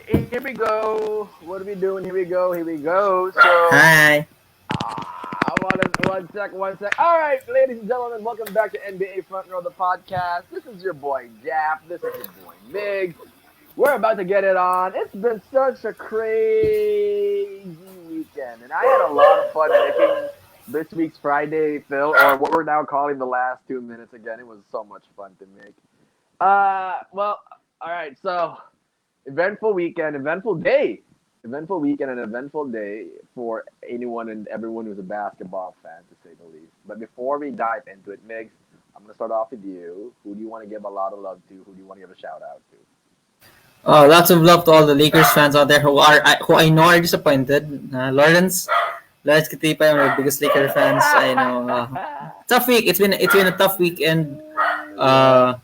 here we go. What are we doing? Here we go. So, Hi. one sec. All right, ladies and gentlemen, welcome back to NBA Front Row, the podcast. This is your boy Jap. This is your boy Mig. We're about to get it on. It's been such a crazy weekend, and I had a lot of fun making this week's Friday Phil, or what we're now calling the last 2 minutes again. It was so much fun to make. Well, all right. So, eventful weekend, eventful weekend, and eventful day for anyone and everyone who's a basketball fan, to say the least. But before we dive into it, Migs, I'm gonna start off with you. Who do you want to give a lot of love to? Who do you want to give a shout out to? Lots of love to all the Lakers fans out there who I know are disappointed. Lawrence Katipa, one of the biggest Lakers fans. I know. Tough week. It's been a tough weekend. But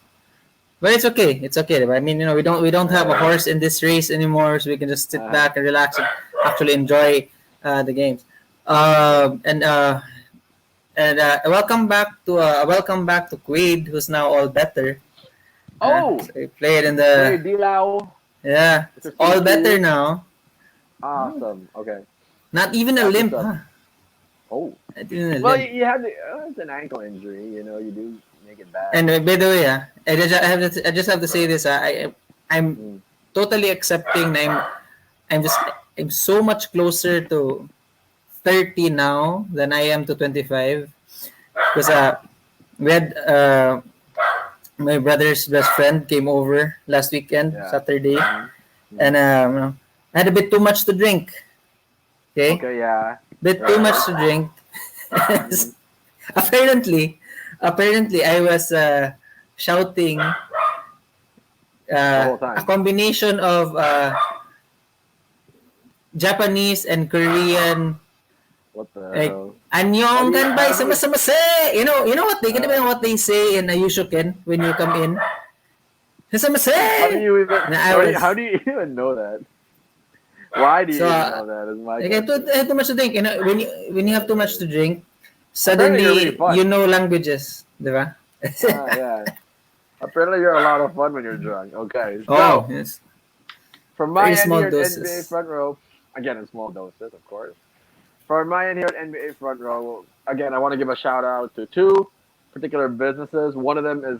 it's okay. It's okay. I mean, we don't have a horse in this race anymore, so we can just sit back and relax and actually enjoy the games. Welcome back to Quaid, who's now all better. So he played in the Dilaw. Yeah, all better now. Awesome. Okay. Not even a limp, huh? Oh. Not even a Well, limp. you had it's an ankle injury. You do make it bad. And by the way, I just have to say this. I'm totally accepting. I'm so much closer to 30 now than I am to 25. Because we had my brother's best friend came over last weekend, Saturday, and I had a bit too much to drink. Okay, yeah. Bit too much to drink. Apparently, I was shouting a combination of Japanese and Korean. What the Like, hell? Annyeong ganbay samasase. You know what they say in Ayushoken when you come in. Samasase. How do you even know that? Why do you even know that? Is my I had too much to drink. When you have too much to drink, suddenly really you know languages, diba? Yeah. Apparently, you're a lot of fun when you're drunk. Okay. So, Yes. from my end small here doses. at NBA Front Row, again in small doses, of course. From my end here at NBA Front Row, again, I want to give a shout out to two particular businesses. One of them is,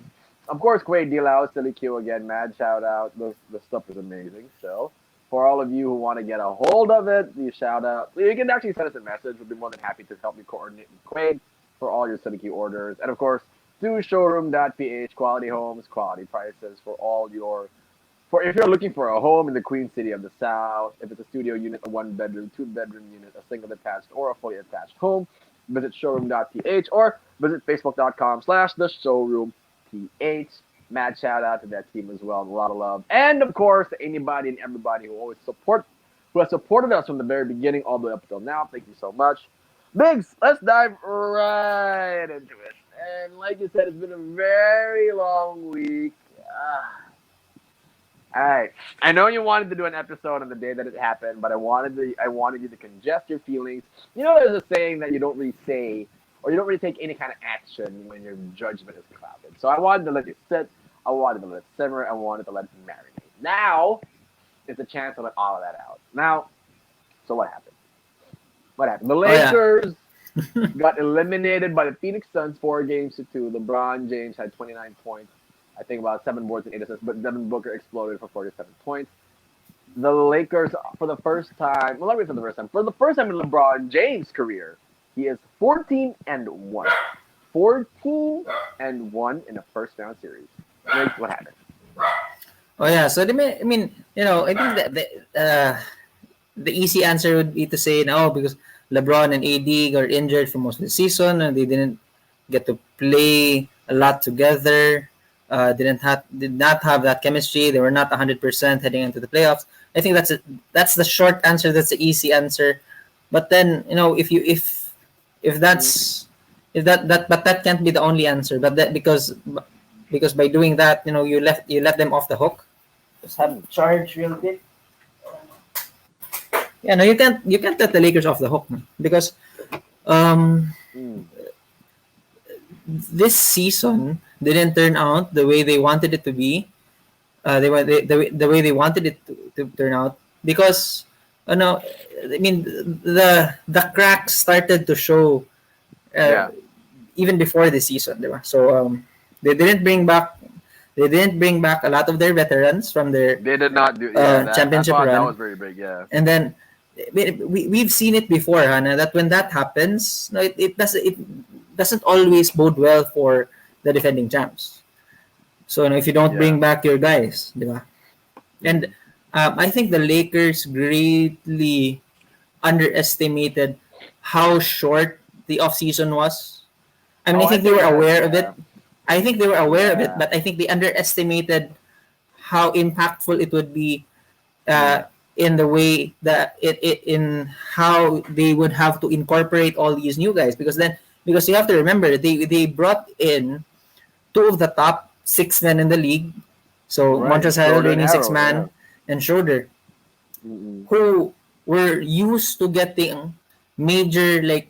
of course, Quay Dilau, Silly Q again. Mad shout out. The stuff is amazing. So, for all of you who want to get a hold of it, you shout out. You can actually send us a message. We'll be more than happy to help you coordinate with Quaid for all your Silly Q orders. And of course, to showroom.ph, quality homes, quality prices for all your. If you're looking for a home in the Queen City of the South, if it's a studio unit, a 1-bedroom, 2-bedroom unit, a single attached, or a fully attached home, visit showroom.ph or visit facebook.com/theshowroomPH. Mad shout out to that team as well. A lot of love. And of course, anybody and everybody who has supported us from the very beginning all the way up until now. Thank you so much. Biggs, let's dive right into it. And like you said, it's been a very long week. All right. I know you wanted to do an episode on the day that it happened, but I wanted you to congest your feelings. There's a saying that you don't really say or you don't really take any kind of action when your judgment is clouded. So I wanted to let it sit. I wanted to let it simmer. I wanted to let it marinate. Now, it's a chance to let all of that out. Now, so what happened? The Lakers got eliminated by the Phoenix Suns 4-2. LeBron James had 29 points. I think about 7 boards and 8 assists, but Devin Booker exploded for 47 points. The Lakers, for the first time in LeBron James' career, he is 14-1. 14-1 in a first-round series. What happened? Oh yeah, so I think that the easy answer would be to say no, because LeBron and AD got injured for most of the season and they didn't get to play a lot together. Did not have that chemistry. They were not 100% heading into the playoffs. I think that's the short answer. That's the easy answer. But then if that can't be the only answer. But that because by doing that, you let them off the hook. Just have to charge real quick. Yeah, no, you can't let the Lakers off the hook, because this season didn't turn out the way they wanted it to be. The way they wanted it to turn out because, I mean, the cracks started to show Yeah. even before the season, diba? So they didn't bring back a lot of their veterans from their They did not do. Yeah, I championship thought that run, was very big. Yeah. and then we've seen it before, Hannah, that when that happens, no, it doesn't always bode well for the defending champs. So if you don't Yeah. bring back your guys, diba? And I think the Lakers greatly underestimated how short the offseason was. I mean, Oh, I I think they think were that. aware of Yeah. it. I think they were aware of it, Yeah. but I think they underestimated how impactful it would be in the way that in how they would have to incorporate all these new guys because you have to remember they brought in two of the top 6 men in the league, so Right. Montrezl Harrell Schroeder and reigning six Arrow. Yeah. man and Schroeder, Mm-mm. who were used to getting major like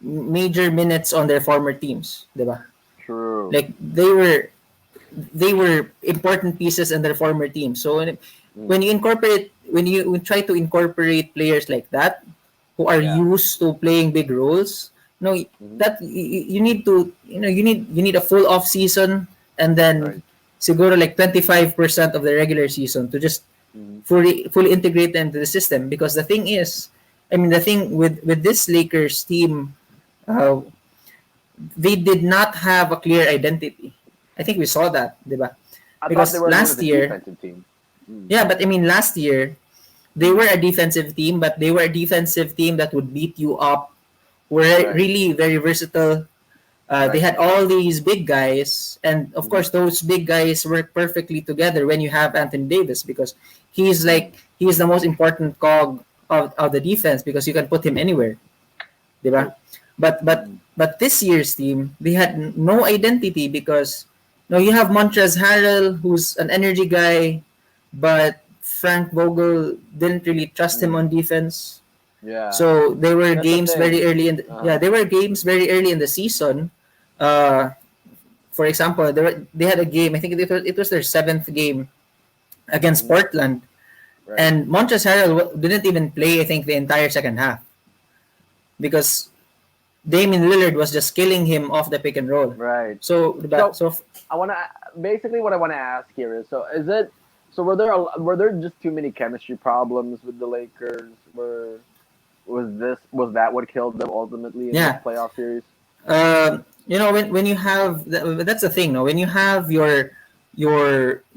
major minutes on their former teams, diba? True. Like they were important pieces in their former team. So when you try to incorporate players like that who are Yeah. used to playing big roles, Mhm. that you need to you need a full off season and then Right. siguro like 25% of the regular season to just Mhm. fully integrate them to the system because the thing is, I mean the thing with this Lakers team, uh, they did not have a clear identity. I think we saw that, diba? I thought they Because were known as last a year, defensive team. Mm. yeah, but I mean last year they were a defensive team, but they were a defensive team that would beat you up. Were Right. really very versatile. They Right. had all these big guys, and of Mhm. course those big guys work perfectly together when you have Anthony Davis because he's the most important cog of the defense because you can put him anywhere, True. diba? But but Mm. but this year's team they had no identity because you have Montrezl Harrell who's an energy guy, but Frank Vogel didn't really trust him Mm. on defense. Yeah. So there were That's the games very thing. early Uh-huh. there were games very early in the season. Uh, for example, they had a game. I think it was their seventh game against Mhm. Portland, Right. and Montrezl Harrell didn't even play. I think the entire second half because Damian Lillard was just killing him off the pick and roll. Right. So, So so I want to basically what I want to ask here is so were there just too many chemistry problems with the Lakers? Was that what killed them ultimately in yeah, this playoff series? when you have that's the thing. No, when you have your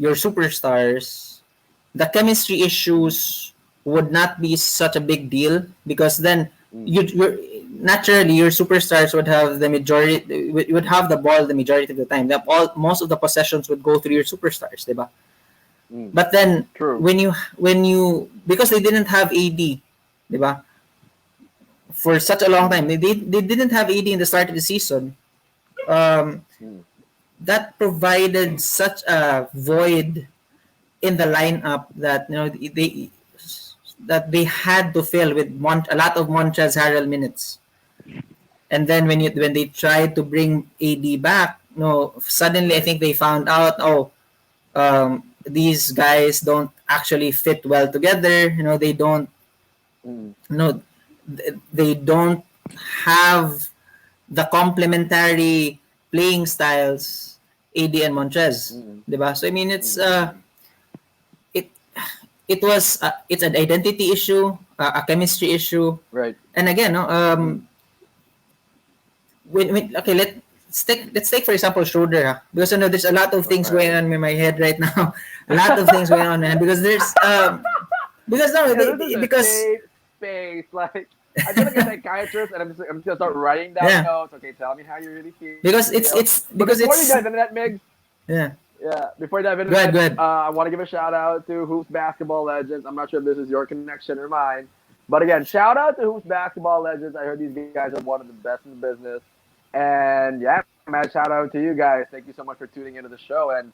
superstars, the chemistry issues would not be such a big deal because then Mm. you're naturally your superstars would have the majority would have the ball the majority of the time. Most of the possessions would go through your superstars, diba? Mm. But then True. when you because they didn't have AD, diba? For such a long time, they didn't have AD in the start of the season. Um, Mm. that provided such a void in the lineup that they had to fill with a lot of Montrezl Harrell minutes. And then when they tried to bring AD back, suddenly I Right. think they found out, these guys don't actually fit well together. They don't, Mm. no, they don't have the complementary playing styles AD and Montrez, Mm. diba? So I mean Mm. it it was it's an identity issue, a chemistry issue, Right. and again, no, Mm. okay, let's take for example Schroeder, because there's a lot of things going Right. on in my head right now, a lot of things going on, man, because there's because no, Yeah, this is a because safe space. Like I feel like a psychiatrist, and I'm just gonna start writing down yeah, notes. Okay, tell me how you really feel. because it's But because before you it's dive into that, Migs, yeah. yeah, before you dive into Go ahead, that, go ahead. I want to give a shout out to Hoops Basketball Legends. I'm not sure if this is your connection or mine, but again, shout out to Hoops Basketball Legends. I heard these guys are one of the best in the business, and yeah, man, shout out to you guys. Thank you so much for tuning into the show. And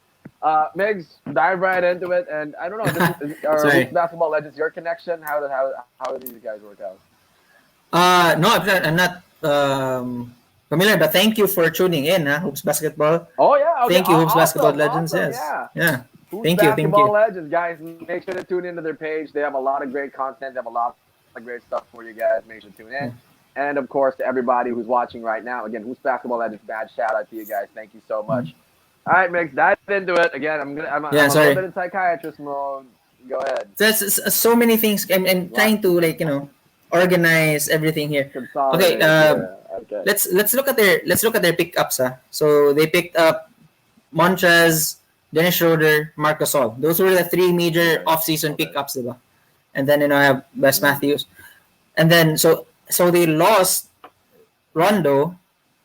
Migs, dive right into it. And I don't know, are Sorry. Hoops Basketball Legends your connection? How do these guys work out? No, I'm not familiar, but thank you for tuning in, Hoops Basketball. Oh yeah, okay, Thank you, Hoops Basketball awesome, Legends. awesome, Yes, yeah. yeah. Who's Thank you. Basketball Legends, guys? Make sure to tune into their page. They have a lot of great content. They have a lot of great stuff for you guys. Make sure to tune in. Yeah. And of course, to everybody who's watching right now, again, Who's Basketball Legends? Bad shout out to you guys. Thank you so much. All right, Mix, dive into it. Again, I'm a little bit in psychiatrist mode. Go ahead. There's so many things. I'm trying to organize everything here. Okay. Okay. Let's look at their pickups. So they picked up Montrez, Dennis Schroeder, Marc Gasol. Those were the three major off-season pickups, diba? And then I have Wes Matthews, and then so they lost Rondo,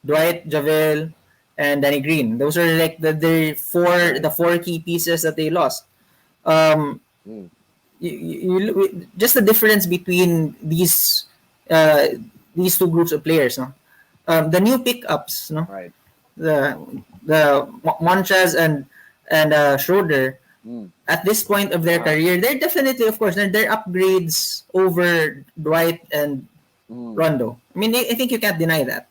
Dwight, JaVale, and Danny Green. Those are like the four key pieces that they lost. You just the difference between these two groups of players, no? The new pickups, no? Right. The Montrez and Schroeder. At this point of their career, they're definitely, of course, they're upgrades over Dwight and Rondo. I mean, I think you can't deny that.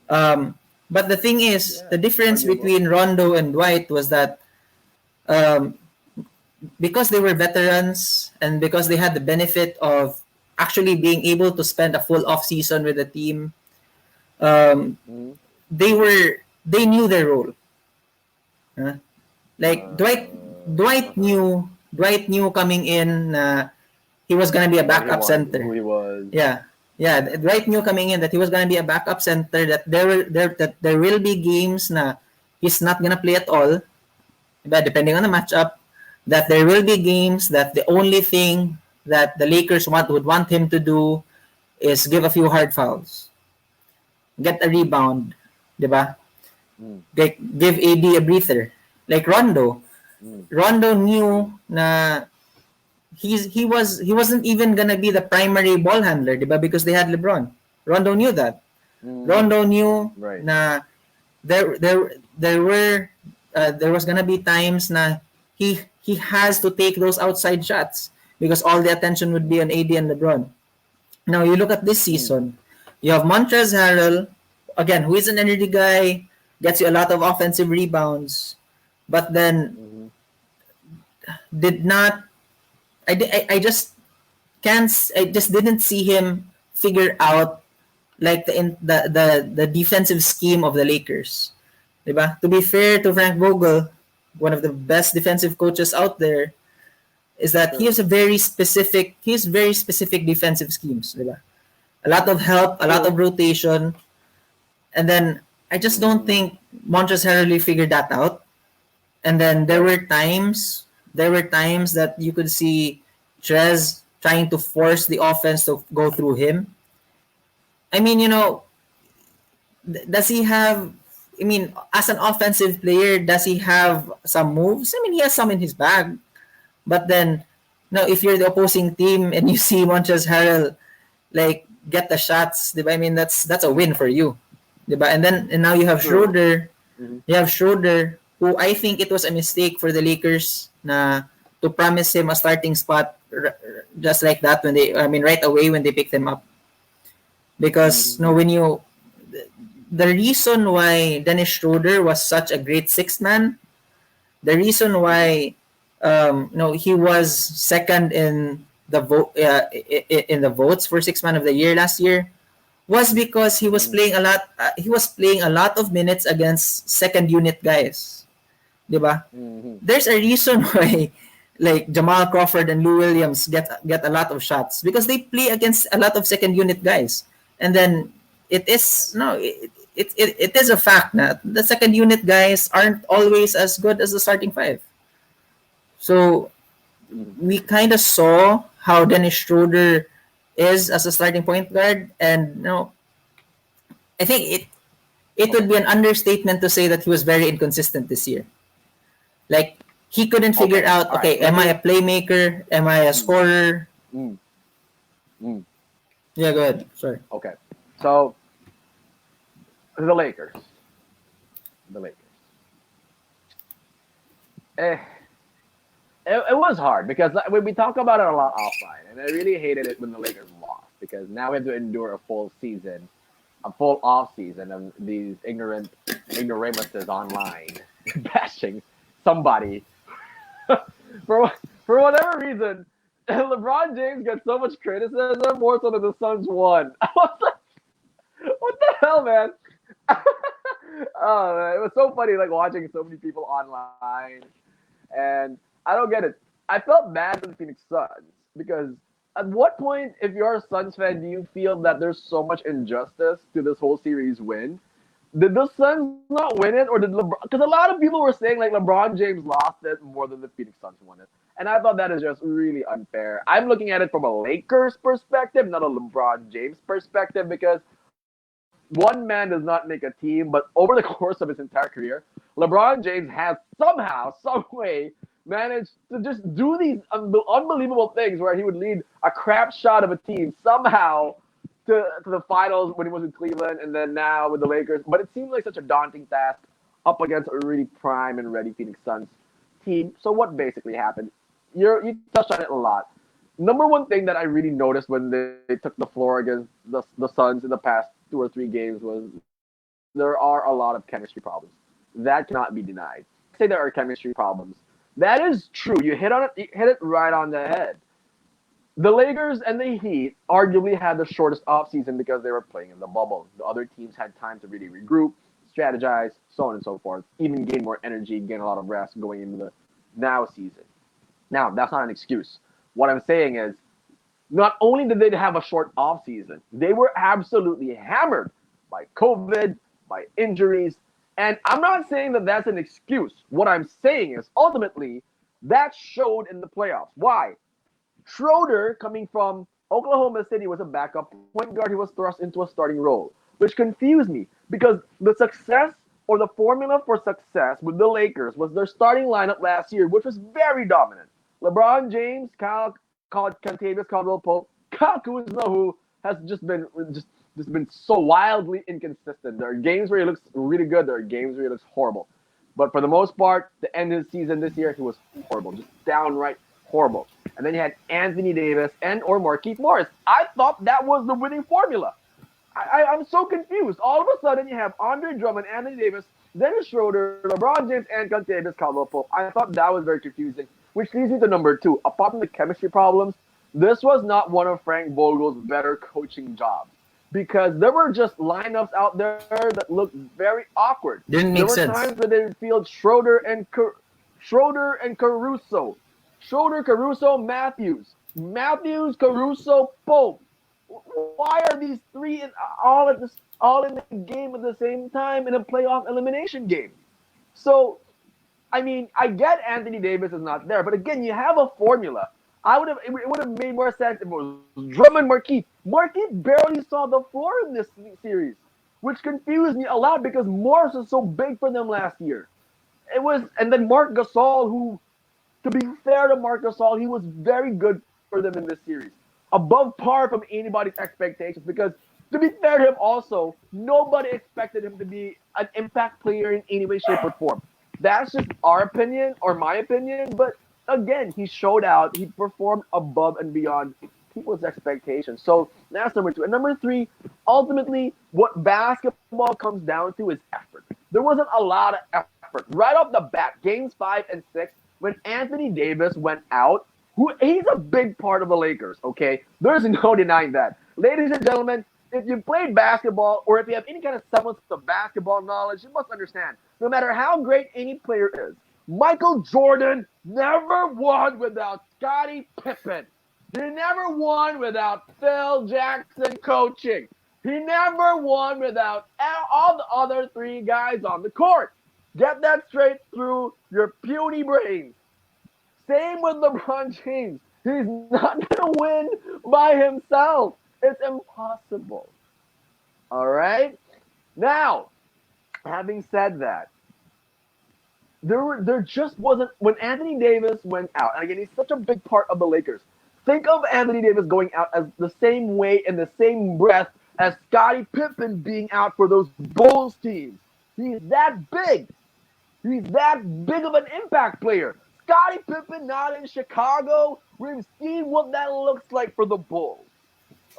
But the thing is, the difference between Rondo and Dwight was that because they were veterans and because they had the benefit of actually being able to spend a full off season with the team, they knew their role. Like Dwight knew coming in he was gonna be a backup center. Who he was. Yeah. Dwight knew coming in that he was gonna be a backup center. That there will be games na he's not gonna play at all, but depending on the matchup. That there will be games that the only thing that the Lakers would want him to do is give a few hard fouls, get a rebound, diba? Give AD a breather. Like Rondo knew na he wasn't even gonna be the primary ball handler, diba? Because they had LeBron. Rondo knew that. Rondo knew na there was gonna be times na he has to take those outside shots because all the attention would be on AD and LeBron. Now you look at this season, you have Montrezl Harrell, again, who is an energy guy, gets you a lot of offensive rebounds, but then I just didn't see him figure out like the defensive scheme of the Lakers. Diba? To be fair to Frank Vogel, one of the best defensive coaches out there, is that he has very specific defensive schemes. Diba? A lot of help, a lot of rotation, and then I just don't think Montrezl Harrell figured that out. And then there were times that you could see Trez trying to force the offense to go through him. I mean, does he have? I mean, as an offensive player, does he have some moves? I mean, he has some in his bag. But then, if you're the opposing team and you see Montrezl Harrell like get the shots, diba? I mean, that's a win for you, diba? And now you have Schroeder. You have Schroeder, who I think it was a mistake for the Lakers to promise him a starting spot just like that right away when they picked him up, because the reason why Dennis Schroeder was such a great sixth man, the reason why he was second in the vote in the votes for sixth man of the year last year was because he was playing a lot. He was playing a lot of minutes against second unit guys, diba? There's a reason why like Jamal Crawford and Lou Williams get a lot of shots because they play against a lot of second unit guys, and then it is a fact that the second unit guys aren't always as good as the starting five. So we kind of saw how Dennis Schroeder is as a starting point guard, and I think it would be an understatement to say that he was very inconsistent this year. Like he couldn't figure out, am I a playmaker? Am I a scorer? Yeah, go ahead. Sorry. Okay. So the Lakers. It was hard because we talk about it a lot offline, and I really hated it when the Lakers lost because now we have to endure a full off season of these ignoramuses online bashing somebody for for whatever reason, LeBron James gets so much criticism more so than the Suns won. I was like, what the hell, man? Oh man, it was so funny like watching so many people online, and I don't get it. I felt bad for the Phoenix Suns because at what point, if you're a Suns fan, do you feel that there's so much injustice to this whole series win? Did the Suns not win it, or did LeBron? Because a lot of people were saying like LeBron James lost it more than the Phoenix Suns won it, and I thought that is just really unfair. I'm looking at it from a Lakers perspective, not a LeBron James perspective, because one man does not make a team, but over the course of his entire career, LeBron James has somehow, some way, managed to just do these unbelievable things where he would lead a crap shot of a team somehow to the finals when he was in Cleveland and then now with the Lakers. But it seemed like such a daunting task up against a really prime and ready Phoenix Suns team. So what basically happened? You touched on it a lot. Number one thing that I really noticed when they took the floor against the Suns in the past 2 or 3 games was there are a lot of chemistry problems. That cannot be denied. Say there are chemistry problems. That is true. You hit it right on the head. The Lakers and the Heat arguably had the shortest offseason because they were playing in the bubble. The other teams had time to really regroup, strategize, so on and so forth, even gain more energy, gain a lot of rest going into the now season. Now, that's not an excuse. What I'm saying is, not only did they have a short offseason, they were absolutely hammered by COVID, by injuries. And I'm not saying that that's an excuse. What I'm saying is, ultimately, that showed in the playoffs. Why? Schroeder, coming from Oklahoma City, was a backup point guard. He was thrust into a starting role, which confused me because the success or the formula for success with the Lakers was their starting lineup last year, which was very dominant. LeBron James, Cantavius Caldwell-Pope, Kyle Kuzma, who has just been so wildly inconsistent. There are games where he looks really good. There are games where he looks horrible. But for the most part, the end of the season this year, he was horrible, just downright horrible. And then you had Anthony Davis and or Markieff Morris. I thought that was the winning formula. I'm so confused. All of a sudden, you have Andre Drummond, Anthony Davis, Dennis Schroeder, LeBron James, and Cantavius Caldwell-Pope. I thought that was very confusing, which leads me to number 2. Apart from the chemistry problems, this was not one of Frank Vogel's better coaching jobs because there were just lineups out there that looked very awkward. Didn't make sense. There were times where they would field Schroeder and Caruso. Schroeder, Caruso, Matthews, Caruso, Pope. Why are these three all in the game at the same time in a playoff elimination game? So, I mean, I get Anthony Davis is not there, but again, you have a formula. It would have made more sense if it was Drummond, Markieff. Markieff barely saw the floor in this series, which confused me a lot because Morris was so big for them last year. And then Marc Gasol, who, to be fair to Marc Gasol, he was very good for them in this series. Above par from anybody's expectations because, to be fair to him also, nobody expected him to be an impact player in any way, shape, or form. That's just our opinion or my opinion, but again, he showed out. He performed above and beyond people's expectations. So that's number 2. And number 3, ultimately, what basketball comes down to is effort. There wasn't a lot of effort. Right off the bat, games 5 and 6, when Anthony Davis went out, he's a big part of the Lakers, okay? There's no denying that. Ladies and gentlemen, if you've played basketball or if you have any kind of semblance of basketball knowledge, you must understand, no matter how great any player is, Michael Jordan never won without Scottie Pippen. He never won without Phil Jackson coaching. He never won without all the other 3 guys on the court. Get that straight through your puny brains. Same with LeBron James. He's not going to win by himself. It's impossible. All right? Now, having said that, there just wasn't, when Anthony Davis went out, and again, he's such a big part of the Lakers. Think of Anthony Davis going out as the same way in the same breath as Scottie Pippen being out for those Bulls teams. He's that big. He's that big of an impact player. Scottie Pippen not in Chicago. We've seen what that looks like for the Bulls.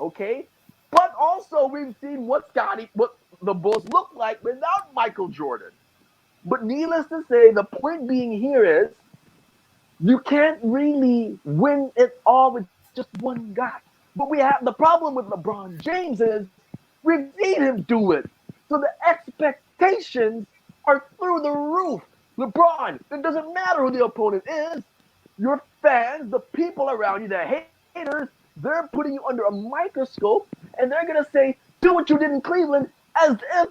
Okay? But also we've seen what the Bulls look like without Michael Jordan. But needless to say, the point being here is You can't really win it all with just one guy. But we have the problem with LeBron James is we've seen him do it. So the expectations are through the roof. LeBron, it doesn't matter who the opponent is. Your fans, the people around you, the haters, they're putting you under a microscope and they're going to say, do what you did in Cleveland as if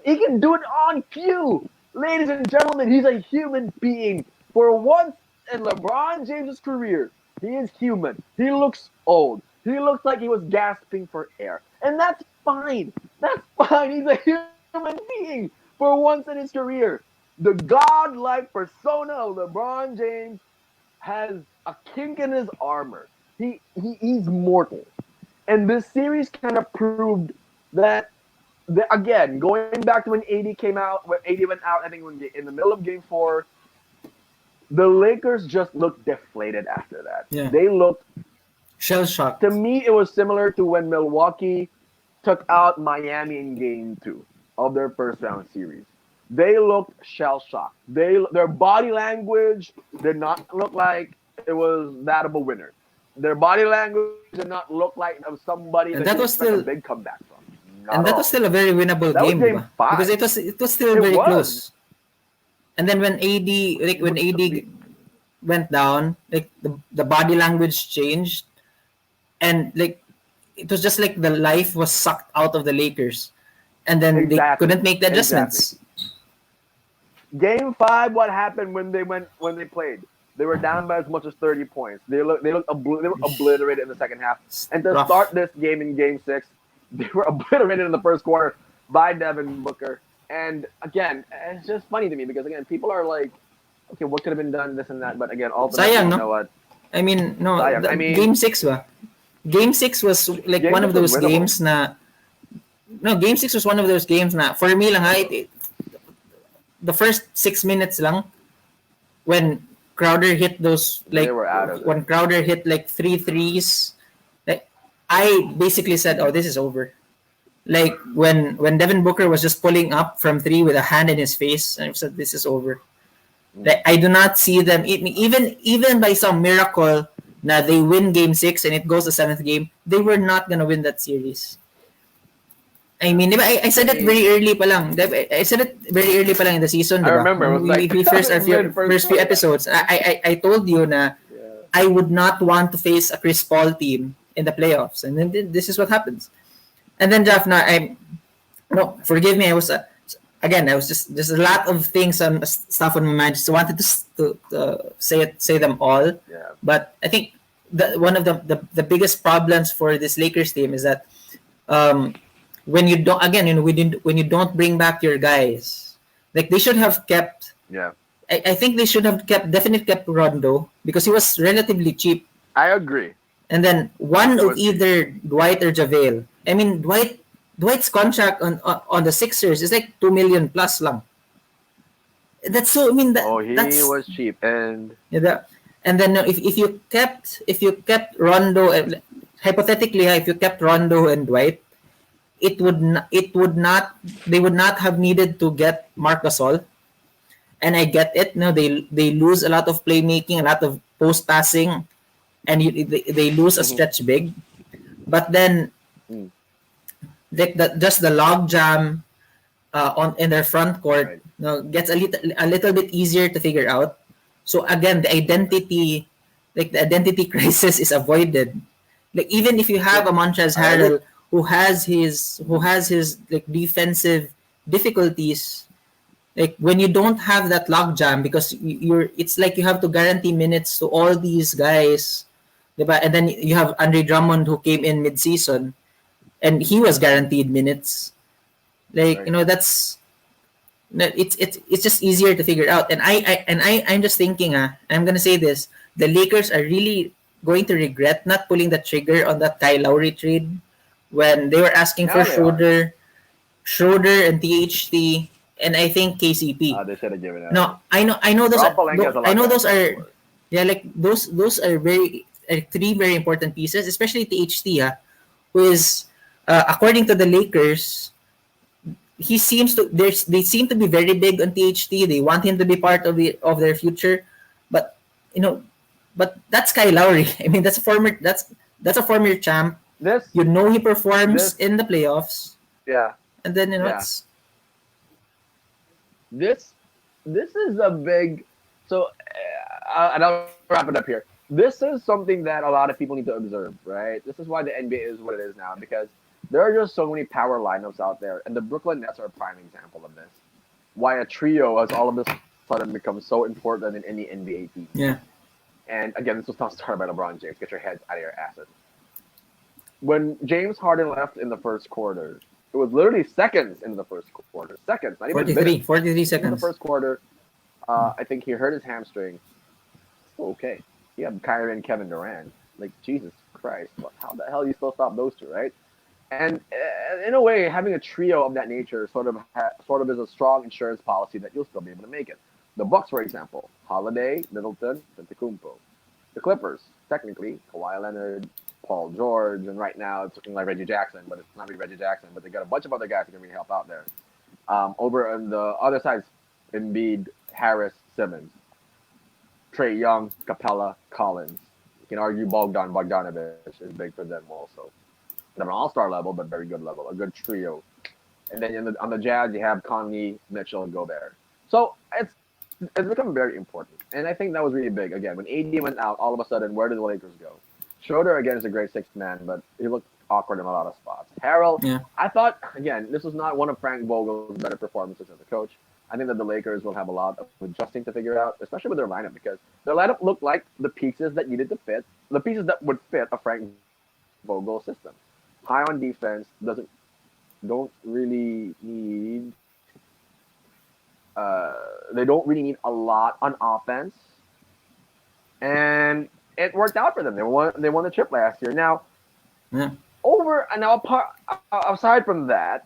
he can do it on cue. Ladies and gentlemen, he's a human being. For once in LeBron James' career, he is human. He looks old. He looks like he was gasping for air. And that's fine. That's fine. He's a human being for once in his career. The godlike persona of LeBron James has a kink in his armor. He's mortal. And this series kind of proved that, again, going back to when AD came out, when AD went out, I think in the middle of Game 4, the Lakers just looked deflated after that. Yeah. They looked shell-shocked. To me, it was similar to when Milwaukee took out Miami in Game 2 of their first round series. They looked shell-shocked. Their body language did not look like it was that of a winner. Their body language did not look like of somebody that was still a big comeback from. And that was still a very winnable game, Game 5. because it was still very close. And then when AD went down, like the body language changed, and like it was just like the life was sucked out of the Lakers, and then they couldn't make the adjustments. Game 5, what happened when they played? They were down by as much as 30 points. They were obliterated in the second half. And to start this game in Game 6, they were obliterated in the first quarter by Devin Booker. And again, it's just funny to me because again, people are like, okay, what could have been done, this and that. But again, ultimately, sayang, you know what? Game 6 ba? Game 6 was like one of those games na. No, Game 6 was one of those games na for me lang the first 6 minutes lang when Crowder hit those like when Crowder hit like 3 threes, like I basically said, "Oh, this is over." Like when Devin Booker was just pulling up from 3 with a hand in his face, and I said, "This is over." Like I do not see them even by some miracle na they win Game 6 and it goes to 7th game, they were not gonna win that series. I mean, I said it very early pa lang. I said it very early pa lang in the season. I remember. It was we first few episodes. I told you na I would not want to face a Chris Paul team in the playoffs, and then this is what happens. And then Jeff, forgive me. I was just a lot of things and stuff on my mind. Just wanted to say them all. Yeah. But I think one of the biggest problems for this Lakers team is that when you don't bring back your guys, like they should have kept. Yeah. I think they should have definitely kept Rondo because he was relatively cheap. I agree. And then one of either Dwight or JaVale. I mean, Dwight's contract on the Sixers is like $2 million plus lang. That's so. I mean, he was cheap, and and then if you kept Rondo, hypothetically, if you kept Rondo and Dwight, they would not have needed to get Marc Gasol. And I get it. No, they lose a lot of playmaking, a lot of post passing, and they lose a stretch big. But then, just the log jam in their front court, gets a little bit easier to figure out. So again, the identity crisis is avoided. Like even if you have a Montrezl Harrell who has his like defensive difficulties, like when you don't have that logjam because it's like you have to guarantee minutes to all these guys, diba? And then you have Andre Drummond who came in mid-season and he was guaranteed minutes. Like that's it's just easier to figure out. And I'm just thinking, I'm gonna say this: the Lakers are really going to regret not pulling the trigger on that Kyle Lowry trade when they were asking for Schroeder and THT. And I think KCP. They should have given it. No, I know those are those are three very important pieces, especially THT, who is according to the Lakers, they seem to be very big on THT. They want him to be part of their future, but you know, but that's Kyle Lowry. I mean, that's a former champ. This You know he performs this in the playoffs, yeah and then yeah it's this this is a big so and I'll wrap it up here. This is something that a lot of people need to observe, right? This is why the NBA is what it is now because there are just so many power lineups out there, and the Brooklyn Nets are a prime example of this. Why a trio has all of a sudden become so important in any NBA team. yeah. And again, this was not started by LeBron James. Get your heads out of your asses. When James Harden left in the first quarter, it was literally seconds into the first quarter. Seconds, not even minutes. 43 In the seconds. first quarter, I think he hurt his hamstring. Okay. You have Kyrie and Kevin Durant. Like, Jesus Christ. How the hell do you still stop those two, right? And in a way, having a trio of that nature sort of is a strong insurance policy that you'll still be able to make it. The Bucks, for example, Holiday, Middleton, Antetokounmpo. The Clippers, technically, Kawhi Leonard, Paul George, and right now it's looking like Reggie Jackson, but it's not really Reggie Jackson. But they got a bunch of other guys who can really help out there. Over on the other side, Embiid, Harris, Simmons, Trey Young, Capella, Collins. You can argue Bogdanovich is big for them also. Not an all-star level, but very good level, a good trio. And then on the Jazz, you have Conley, Mitchell, and Gobert. So it's become very important. And I think that was really big. Again, when AD went out, all of a sudden, where did the Lakers go? Schroeder, again, is a great sixth man, but he looked awkward in a lot of spots. Harrell, Yeah. I thought, again, this was not one of Frank Vogel's better performances as a coach. I think that the Lakers will have a lot of adjusting to figure out, especially with their lineup, because their lineup looked like the pieces that needed to fit, the pieces that would fit a Frank Vogel system. High on defense, don't really need they don't really need a lot on offense, and it worked out for them. They won the chip last year. Now, Yeah. Aside from that,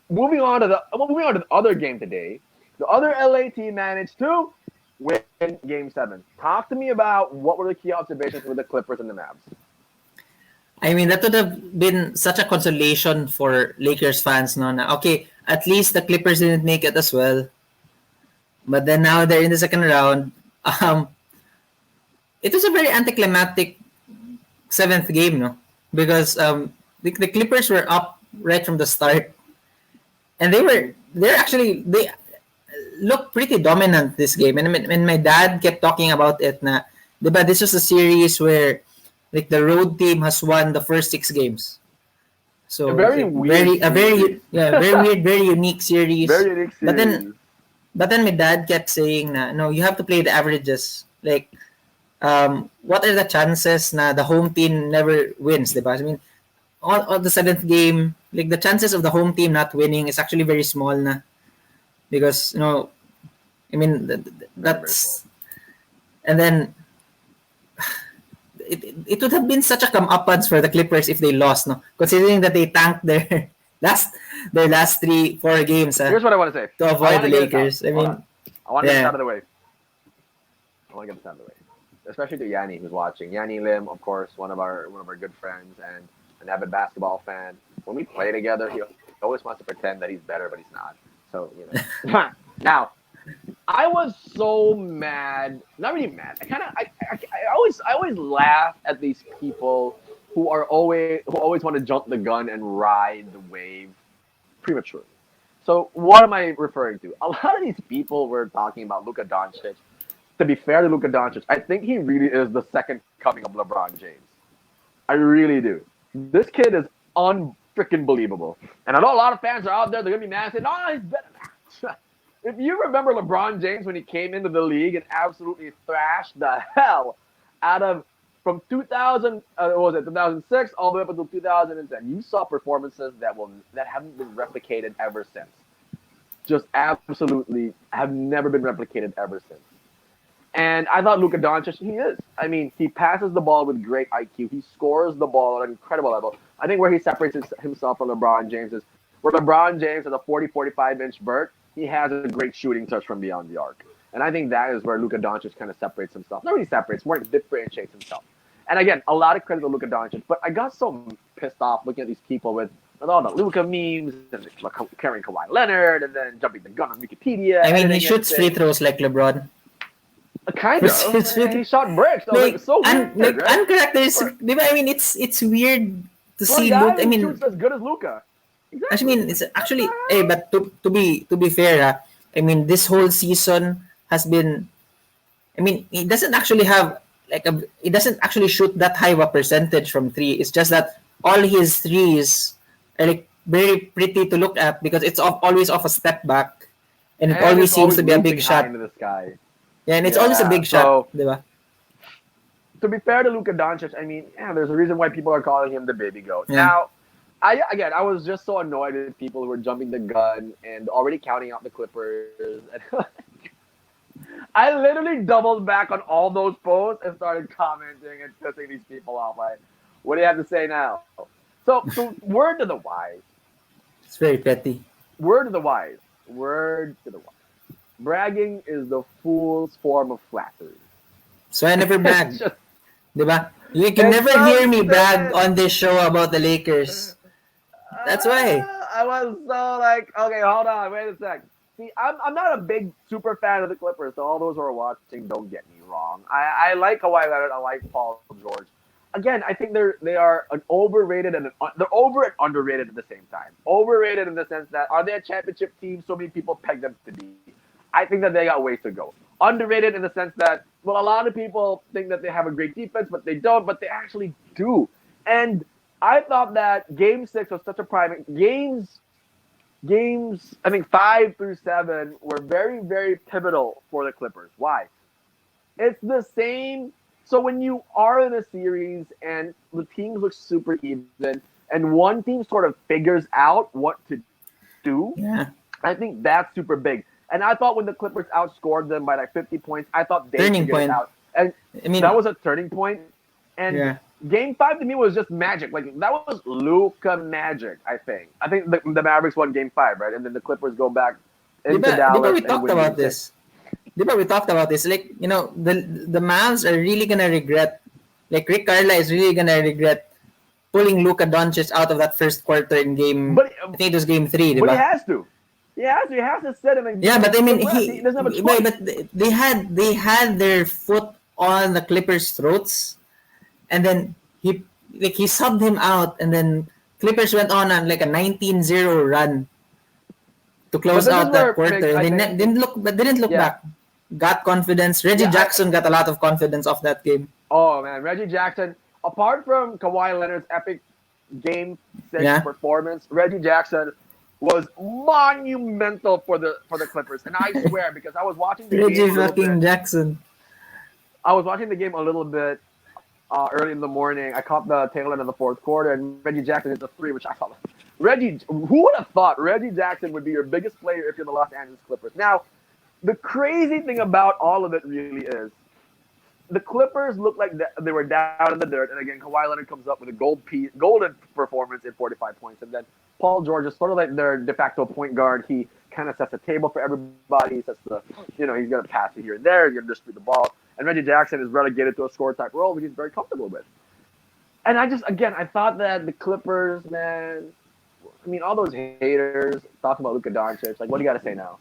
moving on to the other game today, the other LA team managed to win Game 7. Talk to me about what were the key observations with the Clippers and the Mavs. I mean, that would have been such a consolation for Lakers fans, no? Na, okay, at least the Clippers didn't make it as well. But then now they're in the second round. Um, it was a very anticlimactic seventh game, no? Because the Clippers were up right from the start, and they looked pretty dominant this game. And my dad kept talking about it, na, diba, this was a series where like the road team has won the first 6 games. So A very weird series. very weird, very unique series. Very unique But series. then my dad kept saying na, no, you have to play the averages. Like, what are the chances na the home team never wins, diba? I mean, on the seventh game, like the chances of the home team not winning is actually very small na. Because, I mean, that's... And then, it would have been such a comeuppance for the Clippers if they lost, no? Considering that they tanked their last 3-4 games Here's what I want to say. to avoid the Lakers. I mean, I want to get this out of the way. Especially to Yanni, who's watching. Yanni Lim, of course, one of our good friends and an avid basketball fan. When we play together, he always wants to pretend that he's better, but he's not. So, Now, I was so mad. Not really mad. I always laugh at these people who always want to jump the gun and ride the wave prematurely. So what am I referring to? A lot of these people were talking about Luka Doncic. To be fair to Luka Doncic, I think he really is the second coming of LeBron James. I really do. This kid is unfreaking believable. And I know a lot of fans are out there, they're going to be mad and say, no, he's better. If you remember LeBron James when he came into the league and absolutely thrashed the hell out of from 2006 all the way up until 2010, you saw performances that haven't been replicated ever since. Just absolutely have never been replicated ever since. And I thought Luka Doncic, he is. I mean, he passes the ball with great IQ. He scores the ball at an incredible level. I think where he separates himself from LeBron James is where LeBron James has a 40, 45-inch vert, he has a great shooting touch from beyond the arc. And I think that is where Luka Doncic kind of separates himself. Not really separates, more differentiates himself. And again, a lot of credit to Luka Doncic, but I got so pissed off looking at these people with all the Luka memes and carrying Kawhi Leonard and then jumping the gun on Wikipedia. I mean, he shoots free throws like LeBron. Kind of. It's really, He shot bricks. I was like, like, it's so weird, right? uncharacteristic. Di ba? I mean, it's weird to For a see guy Luke. I who mean, shoots as good as Luka. I Exactly. mean, it's What the actually, hell? but to be fair, I mean, this whole season has been. I mean, he doesn't actually have he doesn't actually shoot that high of a percentage from three. It's just that all his threes are like very pretty to look at because it's always off a step back, and it And always it's seems always to be a big looping high shot. into the sky. Yeah, and it's always a Yeah. big shot, So di ba? to be fair to Luka Doncic, I mean, yeah, there's a reason why people are calling him the baby goat. Yeah. Now, I was just so annoyed with people who were jumping the gun and already counting out the Clippers. I literally doubled back on all those posts and started commenting and pissing these people off. Like, what do you have to say now? So word to the wise. It's very petty. Word to the wise. Word to the wise. Bragging is the fool's form of flattery. So I never It's brag, just, di ba? You can it's never so hear me brag stupid. on this show about the Lakers. That's why. I was so like, okay, hold on, wait a sec. See, I'm not a big super fan of the Clippers, so all those who are watching, don't get me wrong. I like Kawhi Leonard, I like Paul George. Again, I think they are an overrated and they're over and underrated at the same time. Overrated in the sense that are they a championship team? So many people peg them to be. I think that they got ways to go. Underrated in the sense that, well, a lot of people think that they have a great defense, but they don't, but they actually do. And I thought that Game 6 was such a prime. Games, I think 5 through 7 were very, very pivotal for the Clippers. Why? It's the same. So when you are in a series and the teams look super even, and one team sort of figures out what to do, Yeah. I think that's super big. And I thought when the Clippers outscored them by like 50 points, I thought they Turning figured it point. out. And I mean, that was a turning point. And yeah. Game 5 to me was just magic. Like that was Luka magic. I think the Mavericks won Game 5, right? And then the Clippers go back into Di ba Dallas we and talked win about Game 6. this? Di ba we talked about this? Like, you know, the Mavs are really gonna regret. Like Rick Carlisle is really gonna regret pulling Luka Doncic out of that first quarter in game. But I think it was game 3, di but he ba? has to. He has to set him and Yeah, but I mean, rest. He doesn't have a choice. but they had their foot on the Clippers' throats, and then he subbed him out, and then Clippers went on like a 19-0 run to But close this is out that where quarter, I and think didn't look yeah. back. Got confidence. Reggie Yeah, Jackson got a lot of confidence off that game. oh man, Reggie Jackson. Apart from Kawhi Leonard's epic Game 6 Yeah. performance, Reggie Jackson was monumental for the Clippers. And I swear, because I was watching the Reggie game a little fucking bit. Jackson. I was watching the game a little bit early in the morning. I caught the tail end of the fourth quarter, and Reggie Jackson hit the three, which I thought, who would have thought Reggie Jackson would be your biggest player if you're the Los Angeles Clippers? Now, the crazy thing about all of it really is, the Clippers look like they were down in the dirt, and again, Kawhi Leonard comes up with a golden performance in 45 points, and then Paul George is sort of like their de facto point guard. He kind of sets the table for everybody. He sets he's going to pass it here and there. He's going to distribute the ball. And Reggie Jackson is relegated to a score type role, which he's very comfortable with. And I thought that the Clippers, man, I mean, all those haters talking about Luka Doncic, like, what do you got to say now?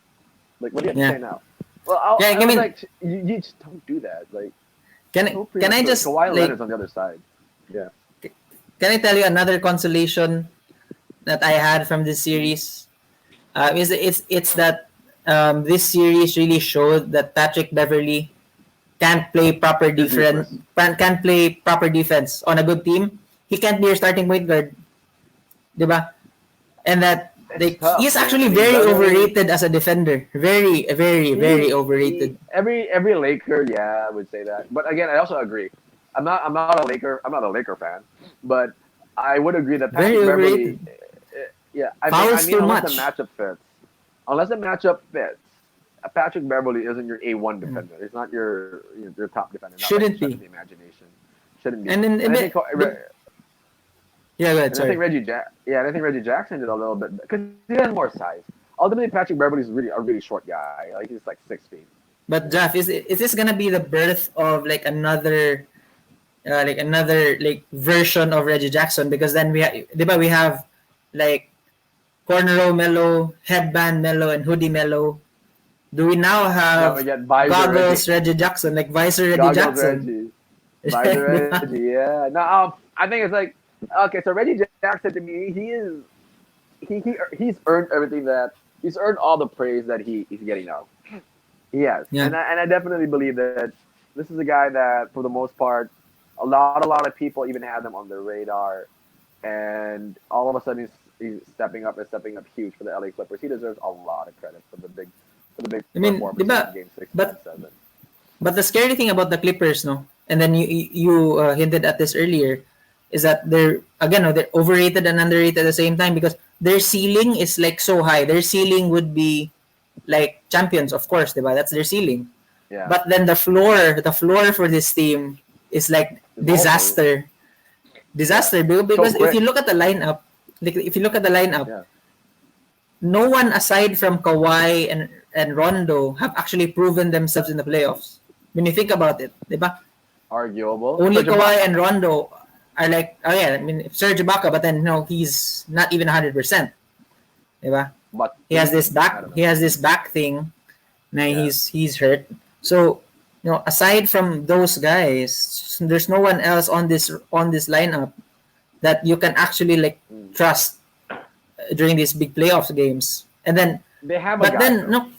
Like, what do you have to say now? Well, I was like, you just don't do that. Like, can I just Kawhi Leonard's on the other side. Yeah. Can I tell you another consolation that I had from this series? It's that this series really showed that Patrick Beverley can't play proper defense. Can't play proper defense on a good team. He can't be your starting point guard, diba? And that he's actually very overrated as a defender. Very, very, very overrated. Every Laker, yeah, I would say that. But again, I also agree. I'm not a Laker fan, but I would agree that Patrick Beverley. Yeah, I mean, unless the matchup fits, Patrick Beverley isn't your A1 defender. He's not your top defender. Not Shouldn't be. The imagination. Shouldn't be. And then I think, yeah, go ahead. Sorry. I think Reggie Jackson did a little bit because he has more size. Ultimately, Patrick Beverley is a really short guy. Like he's like 6 feet. But Jeff, is this gonna be the birth of like another version of Reggie Jackson? Because then we have like corner row Melo, headband Melo, and hoodie Melo. Do we now Now we have get Visor goggles Reggie. Reggie Jackson, like Visor Reggie Goggles Jackson? Reggie. Visor Reggie, yeah. No, I think it's like, okay, so Reggie Jackson to me, he's earned everything that he's earned all the praise that he's getting now. He has, Yeah. and I definitely believe that this is a guy that, for the most part, a lot of people even have them on their radar, and all of a sudden he's stepping up huge for the LA Clippers. He deserves a lot of credit for the big I mean, performances in Game 6 and but 7. but the scary thing about the Clippers, no, and then you hinted at this earlier, is that they're again, no, they're overrated and underrated at the same time because their ceiling is like so high. Their ceiling would be like champions, of course, diba? That's their ceiling. Yeah, But then the floor for this team is like it's also yeah disaster so because if quick. you look at the lineup, like if you look at the lineup, Yeah, no one aside from Kawhi and Rondo have actually proven themselves in the playoffs. When you think about it, diba? arguable. Only Serge Kawhi Ibaka. and Rondo are like, oh yeah, I mean Serge Ibaka, but then no, he's not even 100%, diba? But He has this I back, don't he know. has this back thing. Now Yeah, he's hurt. So aside from those guys, there's no one else on this lineup that you can actually like mm. trust during these big playoffs games. And then, They have a but guy then though.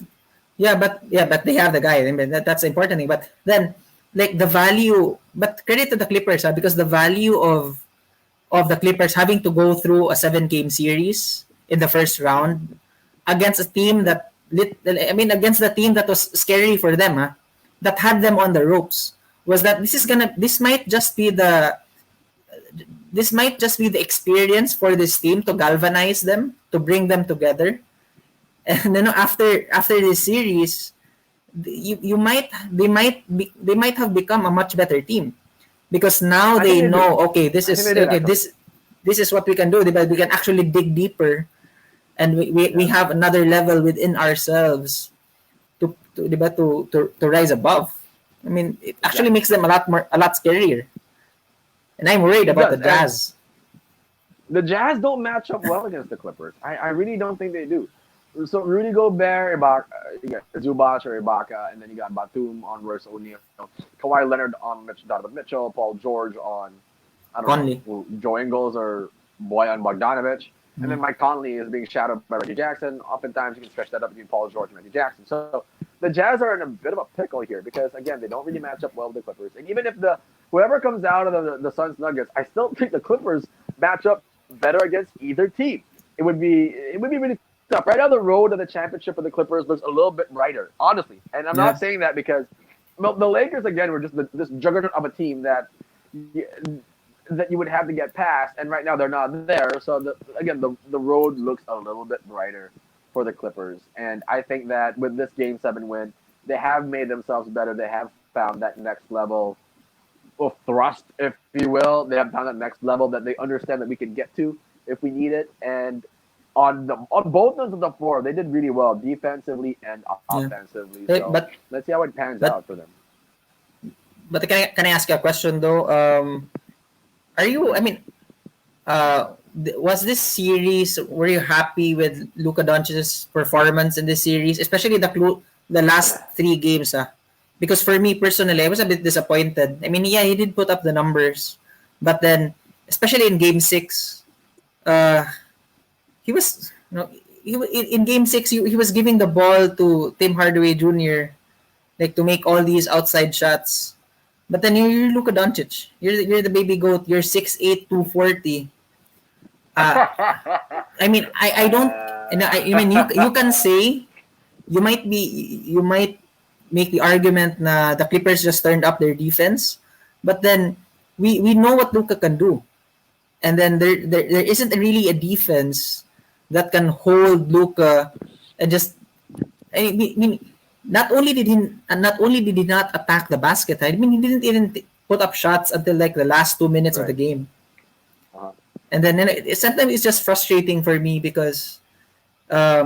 no, but they have the guy. I mean, that's the important thing. But then, like the value, but credit to the Clippers, because the value of the Clippers having to go through a 7 game series in the first round against a team Yeah, against the team that was scary for them, that had them on the ropes, was that this might just be the experience for this team to galvanize them, to bring them together. And then after this series, you might they might have become a much better team because now I think they they do. know, okay, this I think is they did okay, actually. this is what we can do, but we can actually dig deeper, and we Yeah, have another level within ourselves to rise above. I mean, it actually exactly. makes them a lot scarier. And I'm worried It about the does, and Jazz. the Jazz don't match up well against the Clippers. I really don't think they do. So Rudy Gobert, Ibaka, you got Zubac or Ibaka, and then you got Batum on Royce O'Neal, Kawhi Leonard on Donovan Mitchell, Paul George on, I don't know, Conley. Joe Ingles or Boyan Bogdanovic. And then Mhm. Mike Conley is being shadowed by Reggie Jackson. Oftentimes you can stretch that up between Paul George and Reggie Jackson. So the Jazz are in a bit of a pickle here because, again, they don't really match up well with the Clippers. And even if whoever comes out of the Suns Nuggets, I still think the Clippers match up better against either team. It would be really tough. Right now, the road to the championship for the Clippers looks a little bit brighter, honestly. And I'm not Yeah. saying that because the Lakers again were just this juggernaut of a team that you would have to get past, and right now they're not there. So the road looks a little bit brighter for the Clippers, and I think that with this Game 7 win, they have made themselves better. They have found that next level of thrust, if you will. They have found that next level that they understand that we can get to if we need it, and on both ends of the floor, they did really well defensively and Yeah. offensively. Eh, So but let's see how it pans but out for them. but can I ask you a question though? Are you? I mean, was this series? Were you happy with Luka Doncic's performance in this series, especially the last 3 games? Because for me personally, I was a bit disappointed. I mean, yeah, he did put up the numbers, but then especially in Game 6, uh, he was in Game 6 he was giving the ball to Tim Hardaway Jr. like to make all these outside shots. But then you're Luka Doncic. You're the baby goat. You're 6'8", 240. Uh, I mean, I don't. And I mean, you can say you might make the argument na the Clippers just turned up their defense, but then we know what Luka can do, and then there isn't really a defense that can hold Luka and just. I mean, not only did he not attack the basket. I mean, he didn't even put up shots until like the last 2 minutes of the Right. game. Uh-huh. And then sometimes it's just frustrating for me because there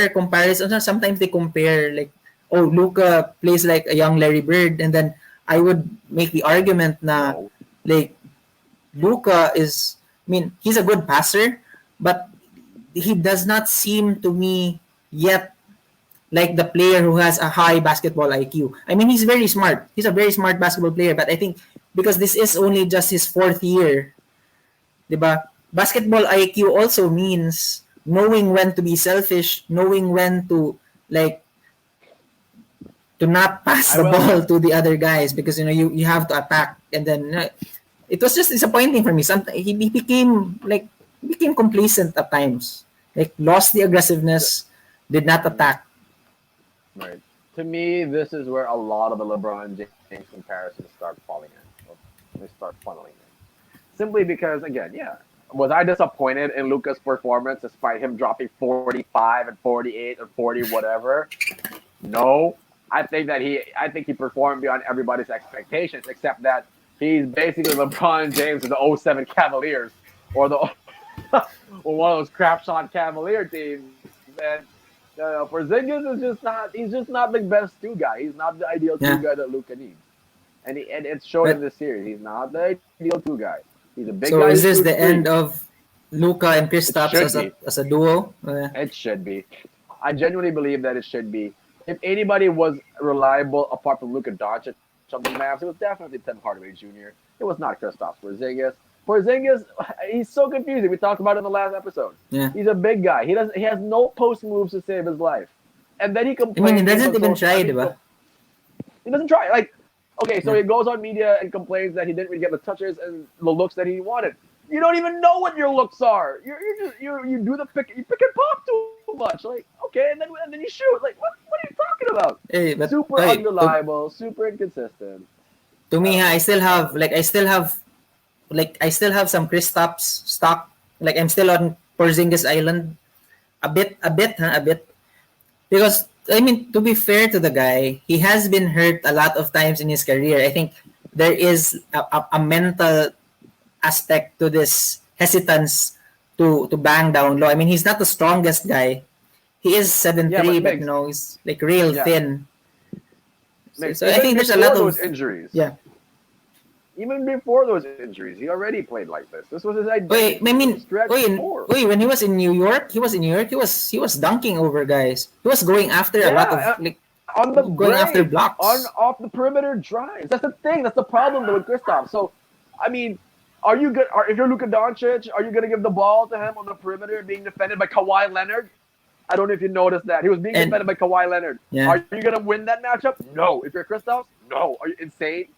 are comparisons. Sometimes they compare like, oh, Luka plays like a young Larry Bird, and then I would make the argument na No. like Luka is. I mean, he's a good passer, but he does not seem to me yet like the player who has a high basketball IQ. I mean, he's very smart. He's a very smart basketball player, but I think because this is only just his fourth year, 'di ba? Basketball IQ also means knowing when to be selfish, knowing when to like to not pass I the will. ball to the other guys because you have to attack, and then it was just disappointing for me. Sometimes he became complacent at times, like lost the aggressiveness, did not attack. Right. To me, this is where a lot of the LeBron James comparisons start falling in. They start funneling in. Simply because, again, yeah, was I disappointed in Luka's performance despite him dropping 45 and 48 or 40 whatever? No. I think he performed beyond everybody's expectations, except that he's basically LeBron James of the '07 Cavaliers or the or one of those crap shot Cavalier teams. And Porzingis is just not. He's just not the best two guy. He's not the ideal two Yeah, guy that Luka needs, and it's showed in but this series. He's not the ideal two guy. He's a big guy so who is this shoots the threes. end of Luka and It Kristaps should be. as a duo? It should be. I genuinely believe that it should be. If anybody was reliable apart from Luka Doncic on the Mavs, it was definitely Tim Hardaway Jr. It was not Kristaps Porzingis. Porzingis, he's so confusing. We talked about it in the last episode. Yeah, He's a big guy. He has no post moves to save his life, and then he I mean he complains doesn't on even social. try, diba? He doesn't try. Like, okay, so Yeah, he goes on media and complains that he didn't really get the touches and the looks that he wanted. You don't even know what your looks are. You do the you pick and pop too much. Like, okay, and then you shoot. Like, what are you talking about? hey, but Super hey, unreliable, super inconsistent. to me, Uh, I still have some Kristaps stock. Like I'm still on Porzingis Island a bit. Because I mean, to be fair to the guy, he has been hurt a lot of times in his career. I think there is a mental aspect to this hesitance to bang down low. I mean, he's not the strongest guy. He is seven yeah, three, but but Migs, he's like real yeah, thin. So I even think there's a lot before of those injuries, yeah. even before those injuries, he already played like this. This was his Wait, I identity. This was mean, stretch four. when he was in New York, he was dunking over guys. He was going after a lot of Yeah, like on the going after break, on blocks. off the perimeter drives. That's the thing. That's the problem though with Kristaps. So, I mean, are you good? If you're Luka Doncic, are you going to give the ball to him on the perimeter, being defended by Kawhi Leonard? I don't know if you noticed that he was being And defended by Kawhi Leonard. yeah. Are you going to win that matchup? No. If you're Kristaps, no. Are you insane?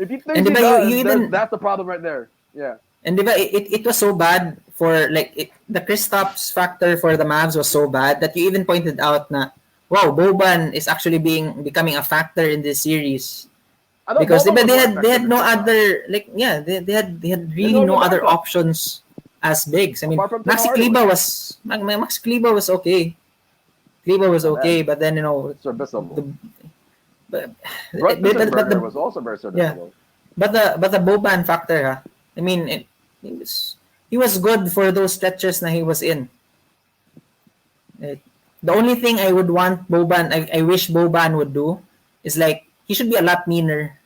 If he And thinks he diba, does, you even that's the problem right there. Yeah. and diba, it was so bad for the Kristaps factor for the Mavs was so bad that you even pointed out na wow, Boban is actually becoming a factor in this series. I thought Because Boban was more they effective had than no Kristaps. other like yeah they had There's really no other no other backup options as bigs. I mean apart from Tim Hardaway. Max Kleba was okay. Kleba was Not bad. okay, but then Serviceable. the but but Rutenberger the was also very yeah serviceable. but the Boban factor I mean he was good for those stretches na he was in. Eh, the only thing I would want I wish Boban would do is like he should be a lot meaner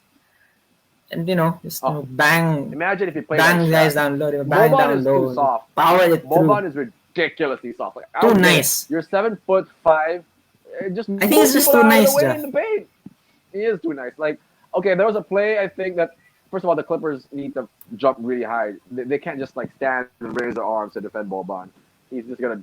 and just Oh, imagine if he played like bang guys Shaq. down low, bang Boban down is too low, soft. power it through. Boban is ridiculously soft. Like I Too don't get it. nice. You're 7'5". Just I think move it's just people too out of the nice, way in Jeff. the paint. He is too nice. Like okay, there was a play I think that first of all the Clippers need to jump really high. They can't just like stand and raise their arms to defend Boban. He's just gonna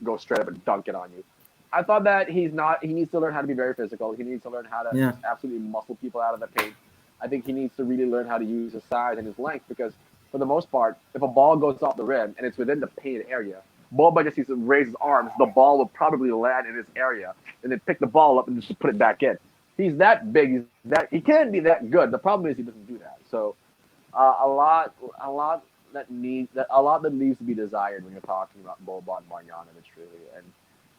go straight up and dunk it on you. I thought that he's not. He needs to learn how to be very physical. He needs to learn how to Yeah. just absolutely muscle people out of the paint. I think he needs to really learn how to use his size and his length because, for the most part, if a ball goes off the rim and it's within the paint area, Boba just needs to raise his arms. The ball will probably land in his area and then pick the ball up and just put it back in. He's that big. He can be that good. The problem is he doesn't do that. So, a lot a lot that needs to be desired when you're talking about Boban Marjanovic, really, and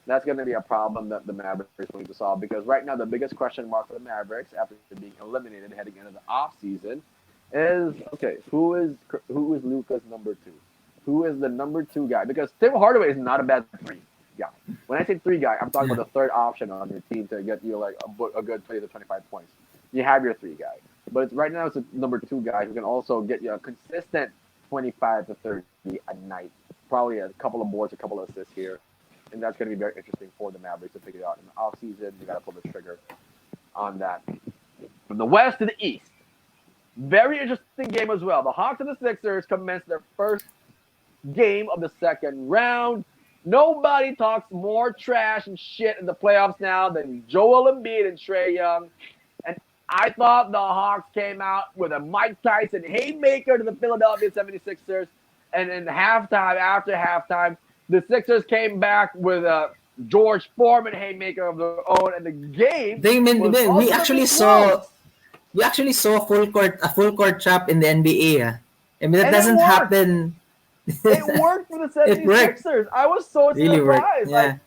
that's going to be a problem that the Mavericks will need to solve because right now the biggest question mark for the Mavericks after being eliminated heading into the off season is okay, who is Luka's number two? Who is the number two guy? Because Tim Hardaway is not a bad three guy. When I say three guy, I'm talking about the third option on your team to get you like a good 20 to 25 points. You have your three guy, but right now it's a number two guy who can also get you a consistent 25 to 30 a night, probably a couple of boards, a couple of assists here and that's going to be very interesting for the Mavericks to figure out in the offseason. You got to pull the trigger on that. From the West to the East, very interesting game as well. The Hawks and the Sixers commenced their first game of the second round. Nobody talks more trash and shit in the playoffs now than Joel Embiid and Trae Young. And I thought the Hawks came out with a Mike Tyson haymaker to the Philadelphia 76ers. And in halftime, after halftime, the Sixers came back with a George Foreman haymaker of their own. And the game we actually saw a full court trap in the NBA. I mean, that doesn't happen. It worked for the 76ers. I was so really surprised. Yeah.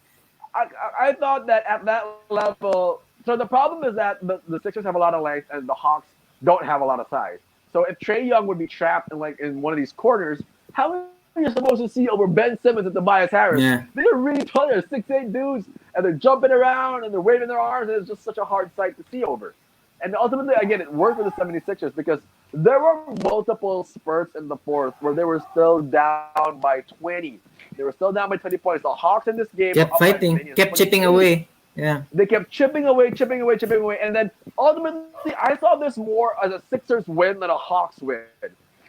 I thought that at that level. So the problem is that the Sixers have a lot of length and the Hawks don't have a lot of size. So if Trae Young would be trapped in one of these corners, how are you supposed to see over Ben Simmons and Tobias Harris? Yeah. They're really tall. They're 6'8" dudes, and they're jumping around and they're waving their arms, and it's just such a hard sight to see over. And ultimately, again, it worked for the 76ers because there were multiple spurts in the fourth where they were still down by 20. They were still down by 20 points. The Hawks in this game kept fighting, kept chipping away. Yeah. They kept chipping away. And then ultimately, I saw this more as a Sixers win than a Hawks win.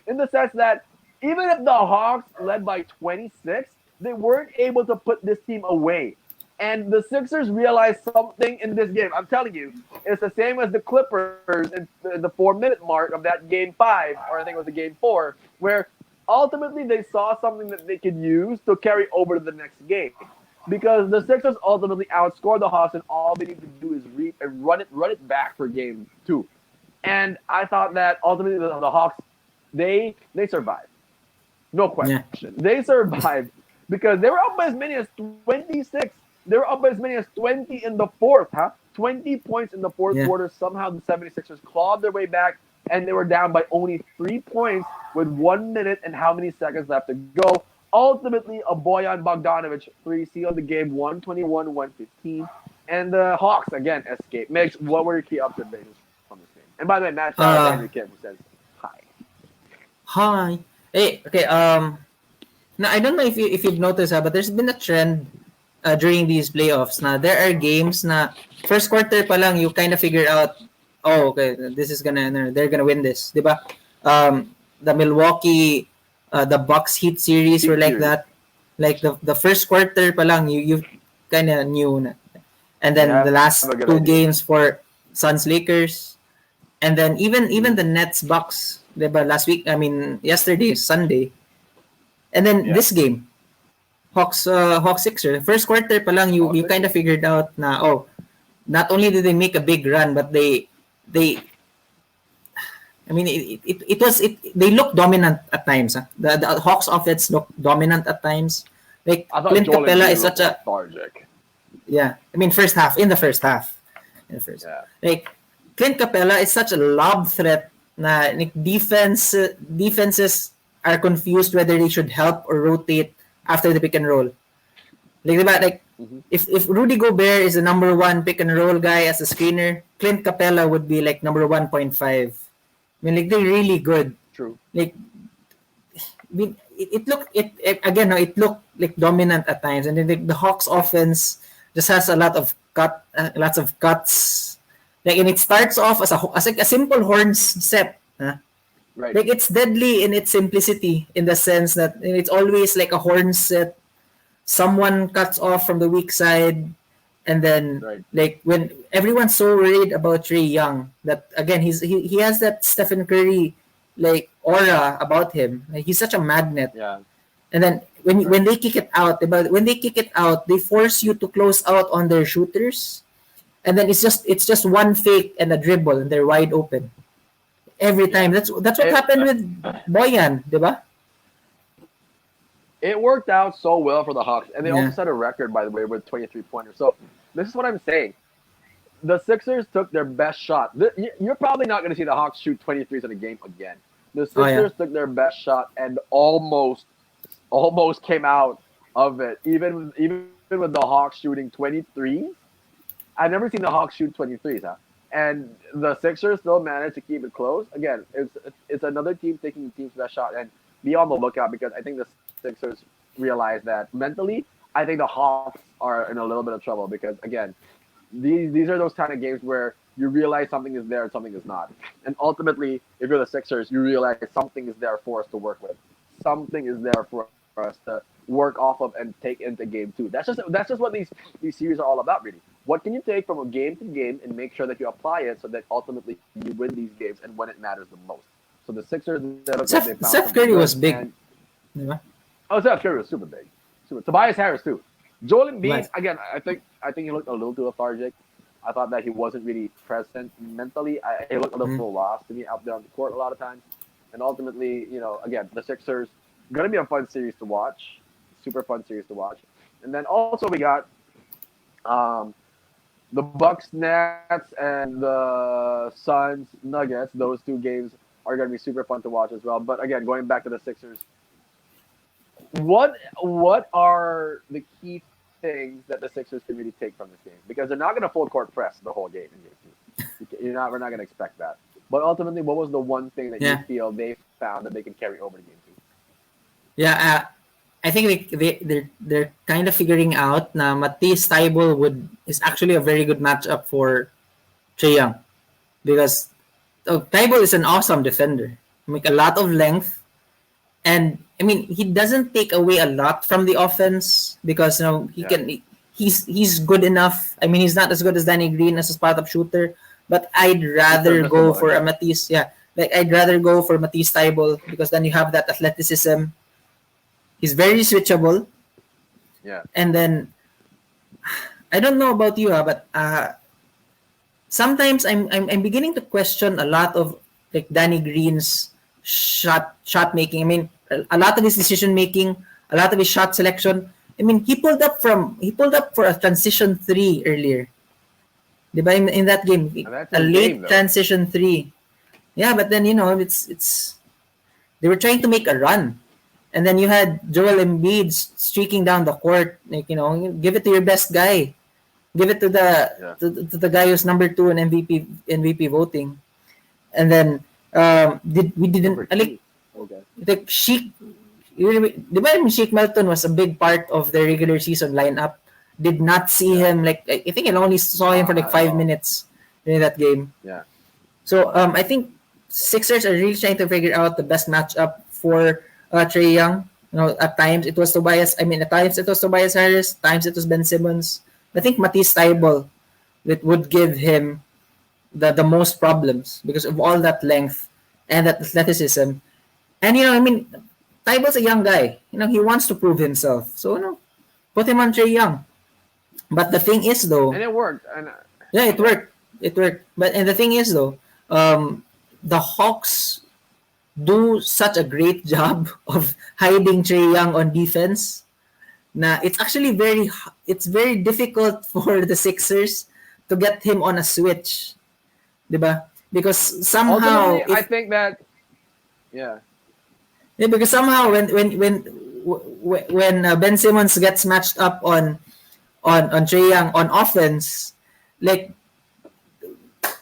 In the sense that even if the Hawks led by 26, they weren't able to put this team away. And the Sixers realized something in this game. I'm telling you, it's the same as the Clippers in the 4-minute mark of that game 5, or I think it was the game 4, where ultimately they saw something that they could use to carry over to the next game. Because the Sixers ultimately outscored the Hawks, and all they need to do is reap and run it back for game 2. And I thought that ultimately the Hawks, they survived. No question. Yeah. They survived because they were up by as many as 26. They were up by as many as 20 in the fourth, 20 points in the fourth quarter. Somehow the 76ers clawed their way back, and they were down by only 3 points with 1 minute and how many seconds left to go. Ultimately, a Bojan Bogdanovic 3 sealed the game, 121-115. And the Hawks, again, escaped. Migs, what were your key observations from this game? And by the way, Matt, shout out to Henry Kim, who says hi. Hi. Hey, okay. Now, I don't know if you've noticed, but there's been a trend during these playoffs. Now, there are games na first quarter pa lang, you kind of figure out, oh, okay, they're gonna win this, diba? The Milwaukee, the Bucks Heat series were like that. Like the first quarter pa lang, you kind of knew na. And then the last 2 games for Suns Lakers, and then even the Nets Bucks, diba? Yesterday, Sunday, and then this game. Hawks Sixers. First quarter pa lang, you kind of figured out na, not only did they make a big run, but they they looked dominant at times. The Hawks offense looked dominant at times. Like Clint Capella is such a lethargic. Yeah, first half. Like Clint Capella is such a lob threat na defenses are confused whether they should help or rotate after the pick and roll. If Rudy Gobert is the number 1 pick and roll guy as a screener, Clint Capella would be like number 1.5. They're really good. True. It looked like dominant at times, and then the Hawks offense just has lots of cuts. And it starts off as a simple horn set. Right. Like it's deadly in its simplicity, in the sense that it's always like a horn set. Someone cuts off from the weak side, and then like when everyone's so worried about Trae Young, that again he has that Stephen Curry like aura about him. Like, he's such a magnet. Yeah. And then when they kick it out, they force you to close out on their shooters, and then it's just one fake and a dribble, and they're wide open. Every time. That's what happened with Bojan, diba? It worked out so well for the Hawks, and they also set a record, by the way, with 23-pointers. So this is what I'm saying. The Sixers took their best shot. You're probably not going to see the Hawks shoot 23s in a game again. The Sixers took their best shot and almost came out of it. Even with the Hawks shooting 23s, I've never seen the Hawks shoot 23s, And the Sixers still managed to keep it close. Again, it's another team taking the team's best shot, and be on the lookout because I think the Sixers realize that mentally, I think the Hawks are in a little bit of trouble because again, these are those kind of games where you realize something is there and something is not. And ultimately, if you're the Sixers, you realize something is there for us to work with. Something is there for us to work off of and take into game two. That's just what these series are all about, really. What can you take from a game to game and make sure that you apply it so that ultimately you win these games and when it matters the most. So the Sixers, they found Steph Curry was big. And, oh, Steph Curry was super big. Super. Tobias Harris too. Joel Embiid, again, I think he looked a little too lethargic. I thought that he wasn't really present mentally. He looked a little lost to me out there on the court a lot of times. And ultimately, again, the Sixers gonna be a fun series to watch, super fun series to watch. And then also we got the Bucks Nets and the Suns Nuggets. Those two games are gonna be super fun to watch as well. But again, going back to the Sixers, what are the key things that the Sixers can really take from this game? Because they're not going to full court press the whole game in game two. We're not going to expect that. But ultimately, what was the one thing that you feel they found that they can carry over to game two? Yeah, I think they're kind of figuring out na Matisse Thybulle is actually a very good matchup for Trae Young because Thybulle is an awesome defender. Make a lot of length. And I mean, he doesn't take away a lot from the offense because he's good enough. I mean, he's not as good as Danny Green as a spot-up shooter, but I'd rather go for a Matisse. Yeah, like I'd rather go for Matisse Thybulle because then you have that athleticism. He's very switchable. Yeah. And then I don't know about you, but sometimes I'm beginning to question a lot of like Danny Green's shot making. I mean, a lot of his decision making, a lot of his shot selection. I mean, he pulled up for a transition 3 earlier. Diba in that game, a late transition 3. Yeah, but then it's they were trying to make a run, and then you had Joel Embiid streaking down the court. Like give it to your best guy, give it to the guy who's number 2 in MVP voting, and then. Sheik Melton was a big part of the regular season lineup. Did not see him I think I only saw him for 5 minutes in that game. Yeah. So I think Sixers are really trying to figure out the best matchup for Trae Young. At times it was Tobias. I mean, at times it was Tobias Harris. At times it was Ben Simmons. I think Matisse Thybulle would give him the most problems because of all that length and that athleticism. And I mean, Tybulle's a young guy. He wants to prove himself. So put him on Trae Young. But the thing is though, and it worked. Yeah, it worked. It worked. But the thing is though, the Hawks do such a great job of hiding Trae Young on defense. Now it's actually very difficult for the Sixers to get him on a switch. Diba? Because somehow I think that because somehow when Ben Simmons gets matched up on Trae Young on offense, like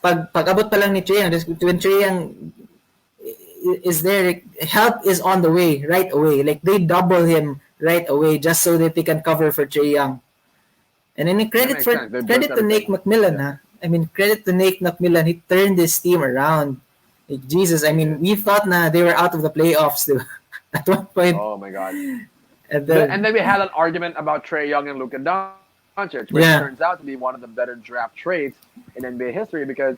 pag abot pa lang ni Trae Young, when Trae Young is there, help is on the way right away. Like they double him right away just so that they can cover for Trae Young. And then credit to Nate McMillan, huh? I mean, credit to Nate McMillan. He turned this team around. Like, Jesus, I mean, we thought they were out of the playoffs at one point. Oh, my God. And then we had an argument about Trae Young and Luka Doncic, which turns out to be one of the better draft trades in NBA history because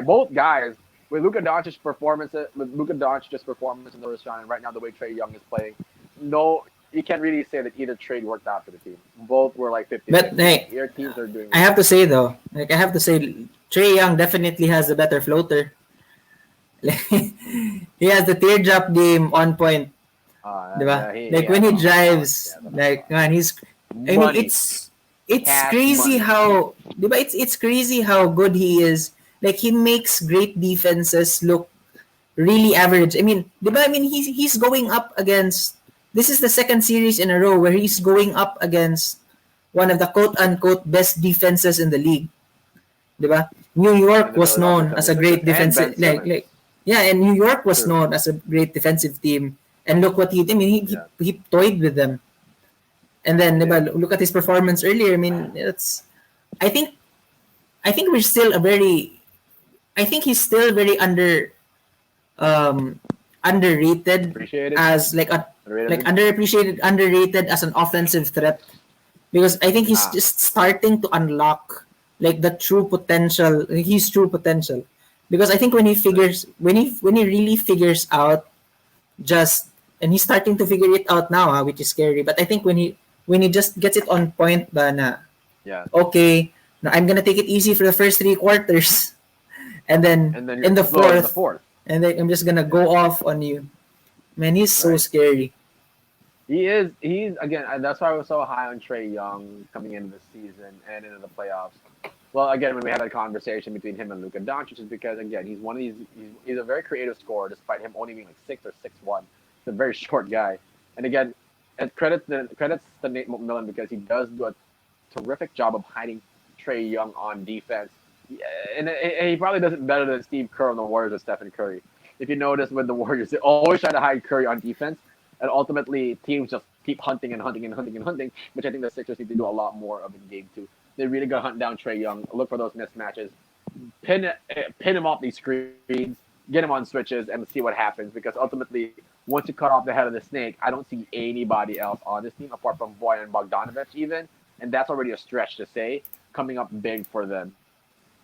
both guys, with Luka Doncic's performance in the first round, and right now the way Trae Young is playing, you can't really say that either trade worked out for the team. Both were 50. But hey, your teams are doing. I have to say Trae Young definitely has the better floater. He has the teardrop game on point. When he drives, man, he's. I mean, it's crazy how. It's crazy how good he is. Like he makes great defenses look really average. I mean, he's going up against. This is the second series in a row where he's going up against one of the quote-unquote best defenses in the league. Diba? New York was known as a great defensive and New York was known as a great defensive team. And look what he did. I mean, he toyed with them. And then, diba, look at his performance earlier. I mean, I think, I think we're still a very, I think he's still very um, underrated Appreciate it. as underappreciated, underrated as an offensive threat because I think he's just starting to unlock like the true potential, his true potential. Because I think when he figures, when he really figures out just, and he's starting to figure it out now, which is scary. But I think when he just gets it on point, ba na, okay, now I'm gonna take it easy for the first 3 quarters, and then in the fourth, and then I'm just gonna go off on you. Man, he's so scary. He is. He's again. That's why I was so high on Trae Young coming into the season and into the playoffs. Well, again, when we had that conversation between him and Luka Doncic, is because again, he's one of these. He's a very creative scorer, despite him only being like 6 or 6'1". He's a very short guy. And again, credits to Nate McMillan because he does do a terrific job of hiding Trae Young on defense. And he probably does it better than Steve Kerr on the Warriors or Stephen Curry. If you notice with the Warriors, they always try to hide Curry on defense, and ultimately teams just keep hunting, which I think the Sixers need to do a lot more of in game 2. They really got to hunt down Trae Young, look for those mismatches, pin him off these screens, get him on switches, and see what happens. Because ultimately, once you cut off the head of the snake, I don't see anybody else on this team apart from Boyan and Bogdanovich even, and that's already a stretch to say, coming up big for them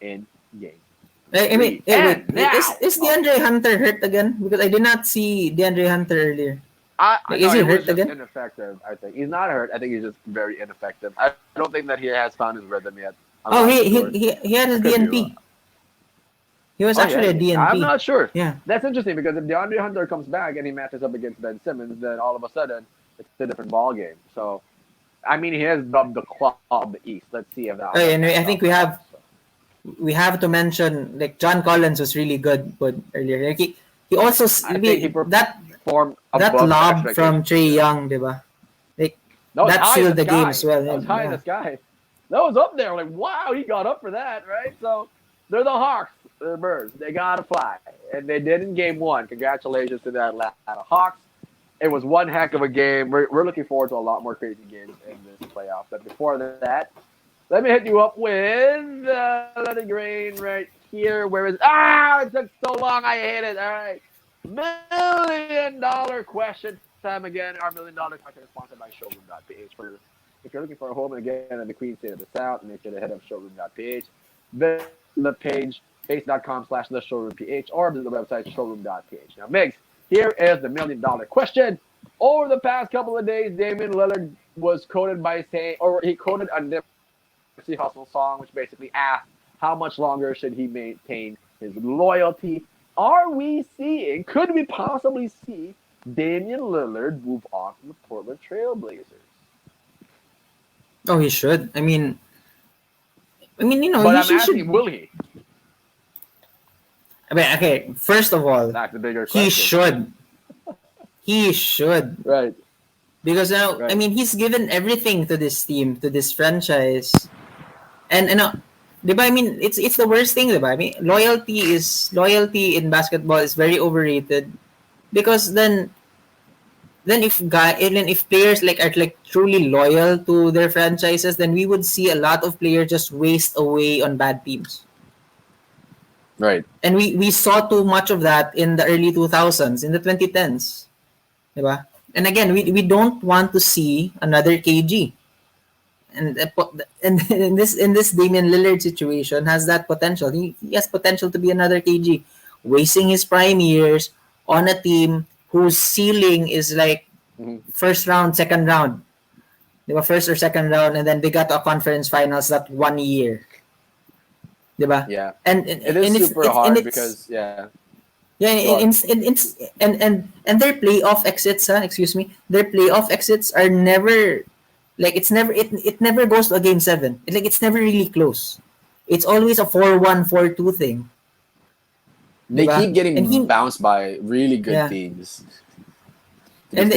in game. I mean, is DeAndre Hunter hurt again? Because I did not see DeAndre Hunter earlier. Is he hurt again? Ineffective, I think. He's not hurt. I think he's just very ineffective. I don't think that he has found his rhythm yet. He had a DNP. He was actually a DNP. I'm not sure. Yeah. That's interesting because if DeAndre Hunter comes back and he matches up against Ben Simmons, then all of a sudden it's a different ball game. So, I mean, he has dubbed the claw of the East. Let's see if that. And I think we have to mention like John Collins was really good earlier. Like he also that lob from Trae Young, diba? Like that sealed the game as well. That was high in the sky. That was up there. Like wow, he got up for that, right? So they're the Hawks, they're the Birds. They gotta fly, and they did in game 1. Congratulations to the Atlanta Hawks. It was one heck of a game. We're looking forward to a lot more crazy games in this playoff. But before that, let me hit you up with Let It Rain right here. Where is it took so long. I hate it. All right. $1 million question time again. Our $1 million question is sponsored by Showroom.ph. If you're looking for a home again in the Queen State of the South, make sure to head up Showroom.ph. Visit the page, face.com/theshowroomph, or visit the website, Showroom.ph. Now, Migs, here is the $1 million question. Over the past couple of days, Damian Lillard was quoted by saying, or he quoted a Nipsey Hussle song, which basically asked, how much longer should he maintain his loyalty? Could we possibly see Damian Lillard move on from the Portland Trailblazers? Oh, he should. I mean, but I'm asking, will he? I mean, okay. First of all, that's the bigger question. He should. He should. Right. Because now, I mean, he's given everything to this team, to this franchise, and diba? I mean, it's the worst thing, diba? I mean, loyalty in basketball is very overrated, because then if players are truly loyal to their franchises, then we would see a lot of players just waste away on bad teams. Right. And we saw too much of that in the early 2000s, in the 2010s, diba? And again, we don't want to see another KG. And in this Damian Lillard situation has that potential. He has potential to be another KG, wasting his prime years on a team whose ceiling is like first round, second round. They were first or second round, and then they got to a conference finals that 1 year. Diba? Yeah. And it is super hard because and their playoff exits, their playoff exits are never it never goes to a game 7. It's never really close. It's always a 4-1, 4-2 thing. They keep getting bounced by really good teams. They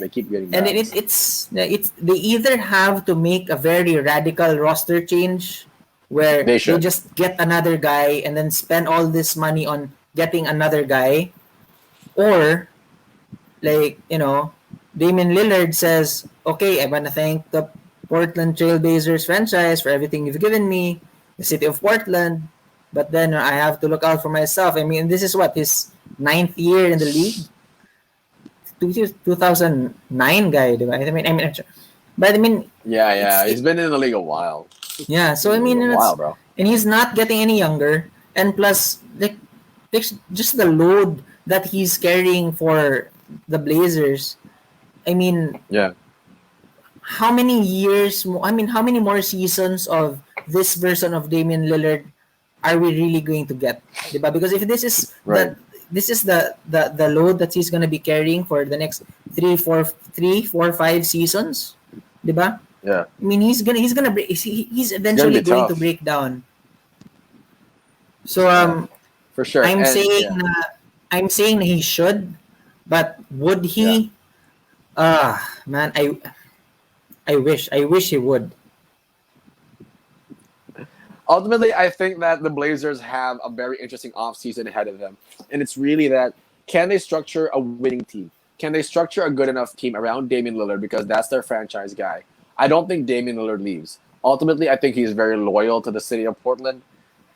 keep getting bounced. They either have to make a very radical roster change where they just get another guy and then spend all this money on getting another guy, or Damian Lillard says, "Okay, I want to thank the Portland Trailblazers franchise for everything you've given me, the city of Portland, but then I have to look out for myself." I mean, this is what his ninth year in the league, 2009 guy, diba? But I mean, Yeah. it's He's been in the league a while. yeah. So Been I in the league mean, a while, bro. and he's not getting any younger, and plus, like just the load that he's carrying for the Blazers. I mean, Yeah. how many years? I mean, how many more seasons of this version of Damian Lillard are we really going to get? Diba? Because if Right. this is the load that he's gonna be carrying for the next 5 seasons, diba? Yeah. I mean, he's It's gonna eventually be going to tough. break down. So Yeah. For sure. I'm And saying yeah. he should, but would Yeah. he? Man, I wish he would. Ultimately, I think that the Blazers have a very interesting offseason ahead of them. And it's really that, can they structure a winning team? Can they structure a good enough team around Damian Lillard, because that's their franchise guy? I don't think Damian Lillard leaves. Ultimately, I think he's very loyal to the city of Portland,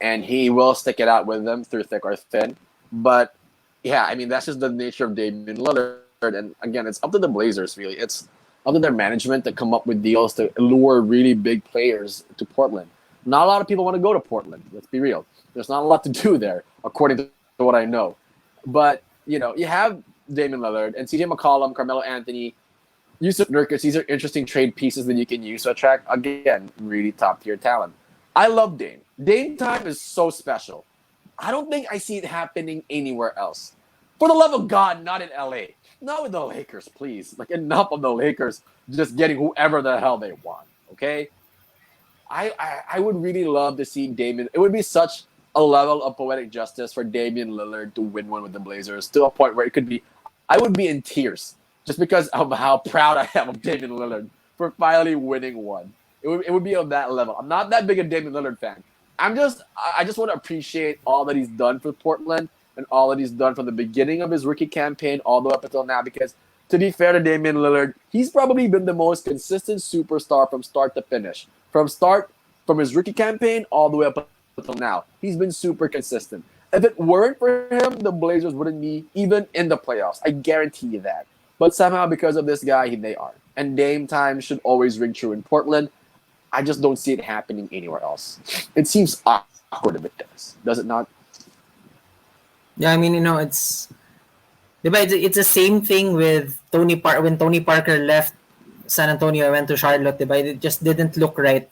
and he will stick it out with them through thick or thin. But yeah, I mean, that's just the nature of Damian Lillard. And again, it's up to the Blazers, really. It's up to their management to come up with deals to lure really big players to Portland. Not a lot of people want to go to Portland. Let's be real. There's not a lot to do there, according to what I know. But you have Damian Lillard and CJ McCollum, Carmelo Anthony, Yusuf Nurkic. These are interesting trade pieces that you can use to attract, again, really top tier talent. I love Dame. Dame time is so special. I don't think I see it happening anywhere else. For the love of God, not in LA. Not with the Lakers, please. Like, enough of the Lakers just getting whoever the hell they want. Okay? I would really love to see Damian. It would be such a level of poetic justice for Damian Lillard to win one with the Blazers, to a point where it could be, I would be in tears just because of how proud I am of Damian Lillard for finally winning one. It would be on that level. I'm not that big a Damian Lillard fan. I just want to appreciate all that he's done for Portland and all that he's done from the beginning of his rookie campaign all the way up until now, because to be fair to Damian Lillard, he's probably been the most consistent superstar from start to finish. From his rookie campaign all the way up until now. He's been super consistent. If it weren't for him, the Blazers wouldn't be even in the playoffs. I guarantee you that. But somehow, because of this guy, they are. And Dame time should always ring true in Portland. I just don't see it happening anywhere else. It seems awkward if it does. Does it not? Yeah, I mean, it's the same thing with when Tony Parker left San Antonio and went to Charlotte, diba? It just didn't look right.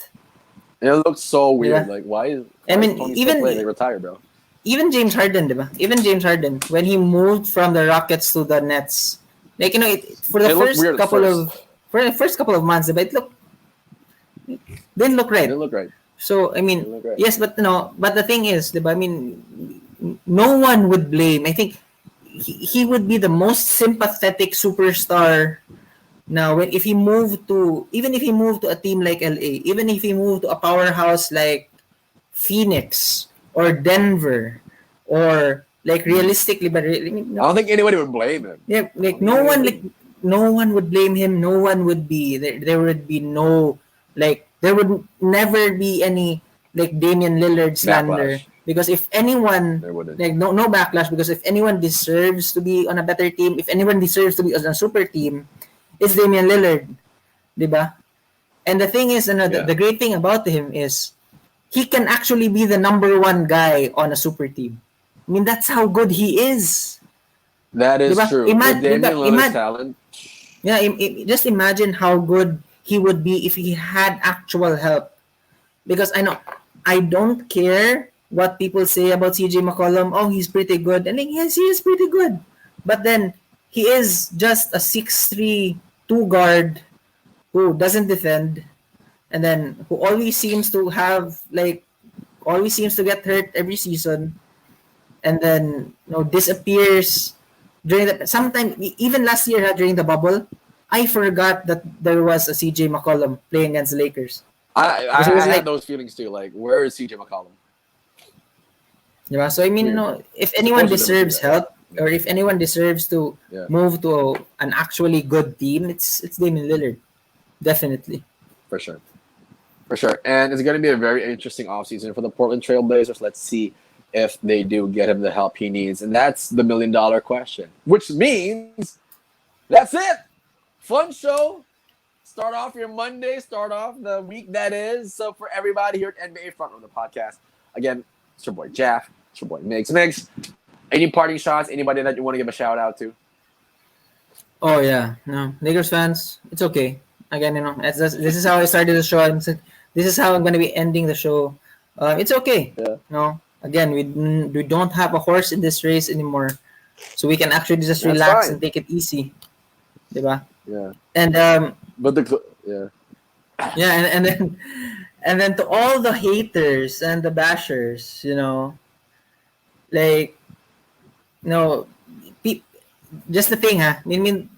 It looks so weird. Yeah. Like, why is Tony even still playing? They retired, bro. even James Harden, diba? Even James Harden, when he moved from the Rockets to the Nets, like for the It looked weird at first. for the first couple of months, diba, didn't look It right. didn't look right. So I mean, Didn't look right. yes, but but the thing is, diba? I mean, no one would blame. I think he would be the most sympathetic superstar now if he moved to, even if he moved to a team like LA, even if he moved to a powerhouse like Phoenix or Denver, or like realistically, but I don't think anybody would blame him. yeah, no one would blame him. No one would be there. There would be no, like, there would never be any like Damian Lillard slander. Backlash. Because if anyone, There wouldn't. like, no backlash, because if anyone deserves to be on a better team, if anyone deserves to be on a super team, it's Damian Lillard, diba? And the thing is, the great thing about him is he can actually be the number one guy on a super team. I mean, that's how good he is. That is Diba? true. With Damian Lillard's talent. Yeah, just imagine how good he would be if he had actual help. Because I don't care what people say about CJ McCollum. Oh, he's pretty good. And yes, he is pretty good. But then he is just a 6'3" 2 guard who doesn't defend, and then who always seems to get hurt every season, and then disappears during sometime even last year during the bubble. I forgot that there was a CJ McCollum playing against the Lakers. I had those feelings too. Like, where is CJ McCollum? Yeah, so I mean, if anyone deserves help, or if anyone deserves to move to an actually good team, it's Damian Lillard, definitely. For sure. For sure. And it's going to be a very interesting offseason for the Portland Trailblazers. Let's see if they do get him the help he needs. And that's the $1 million question, which means that's it. Fun show. Start off your Monday. Start off the week that is. So for everybody here at NBA Front Row, the podcast, again, it's your boy Jaff. It's your boy Migs. Migs, any parting shots? Anybody that you want to give a shout out to? Oh, yeah. No, Lakers fans, it's okay. Again, this is how I started the show. This is how I'm going to be ending the show. It's okay. Yeah. No, again, we don't have a horse in this race anymore, so we can actually just relax and take it easy, diba? Yeah. And but and then to all the haters and the bashers, like, just the thing, I mean,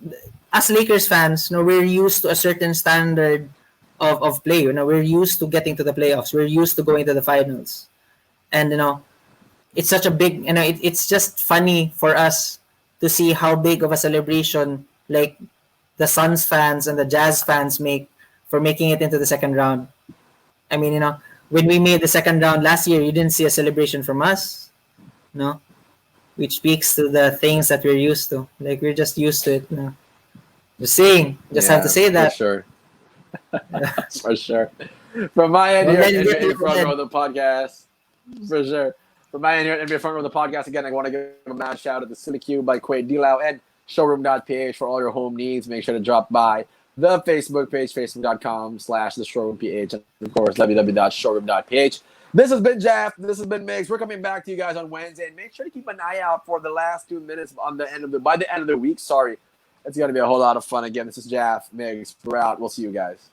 as Lakers fans, we're used to a certain standard of play. We're used to getting to the playoffs. We're used to going to the finals, and it's such a big. It's just funny for us to see how big of a celebration like the Suns fans and the Jazz fans make for making it into the second round. I mean, when we made the second round last year, you didn't see a celebration from us, which speaks to the things that we're used to. Like, we're just used to it. Just saying. Have to say that. For sure. For sure. From my end here at NBA Front Row of the podcast. For sure. From my end here at NBA Front Row of the podcast, again, I want to give a mad shout out to Silicube by Quade Dilau and showroom.ph for all your home needs. Make sure to drop by the Facebook page, facebook.com/theshowroomph, and of course, www.showroom.ph. This has been Jaff. This has been Migs. We're coming back to you guys on Wednesday, and make sure to keep an eye out for the last 2 minutes by the end of the week. Sorry, it's going to be a whole lot of fun. Again, this is Jaff, Migs. We're out. We'll see you guys.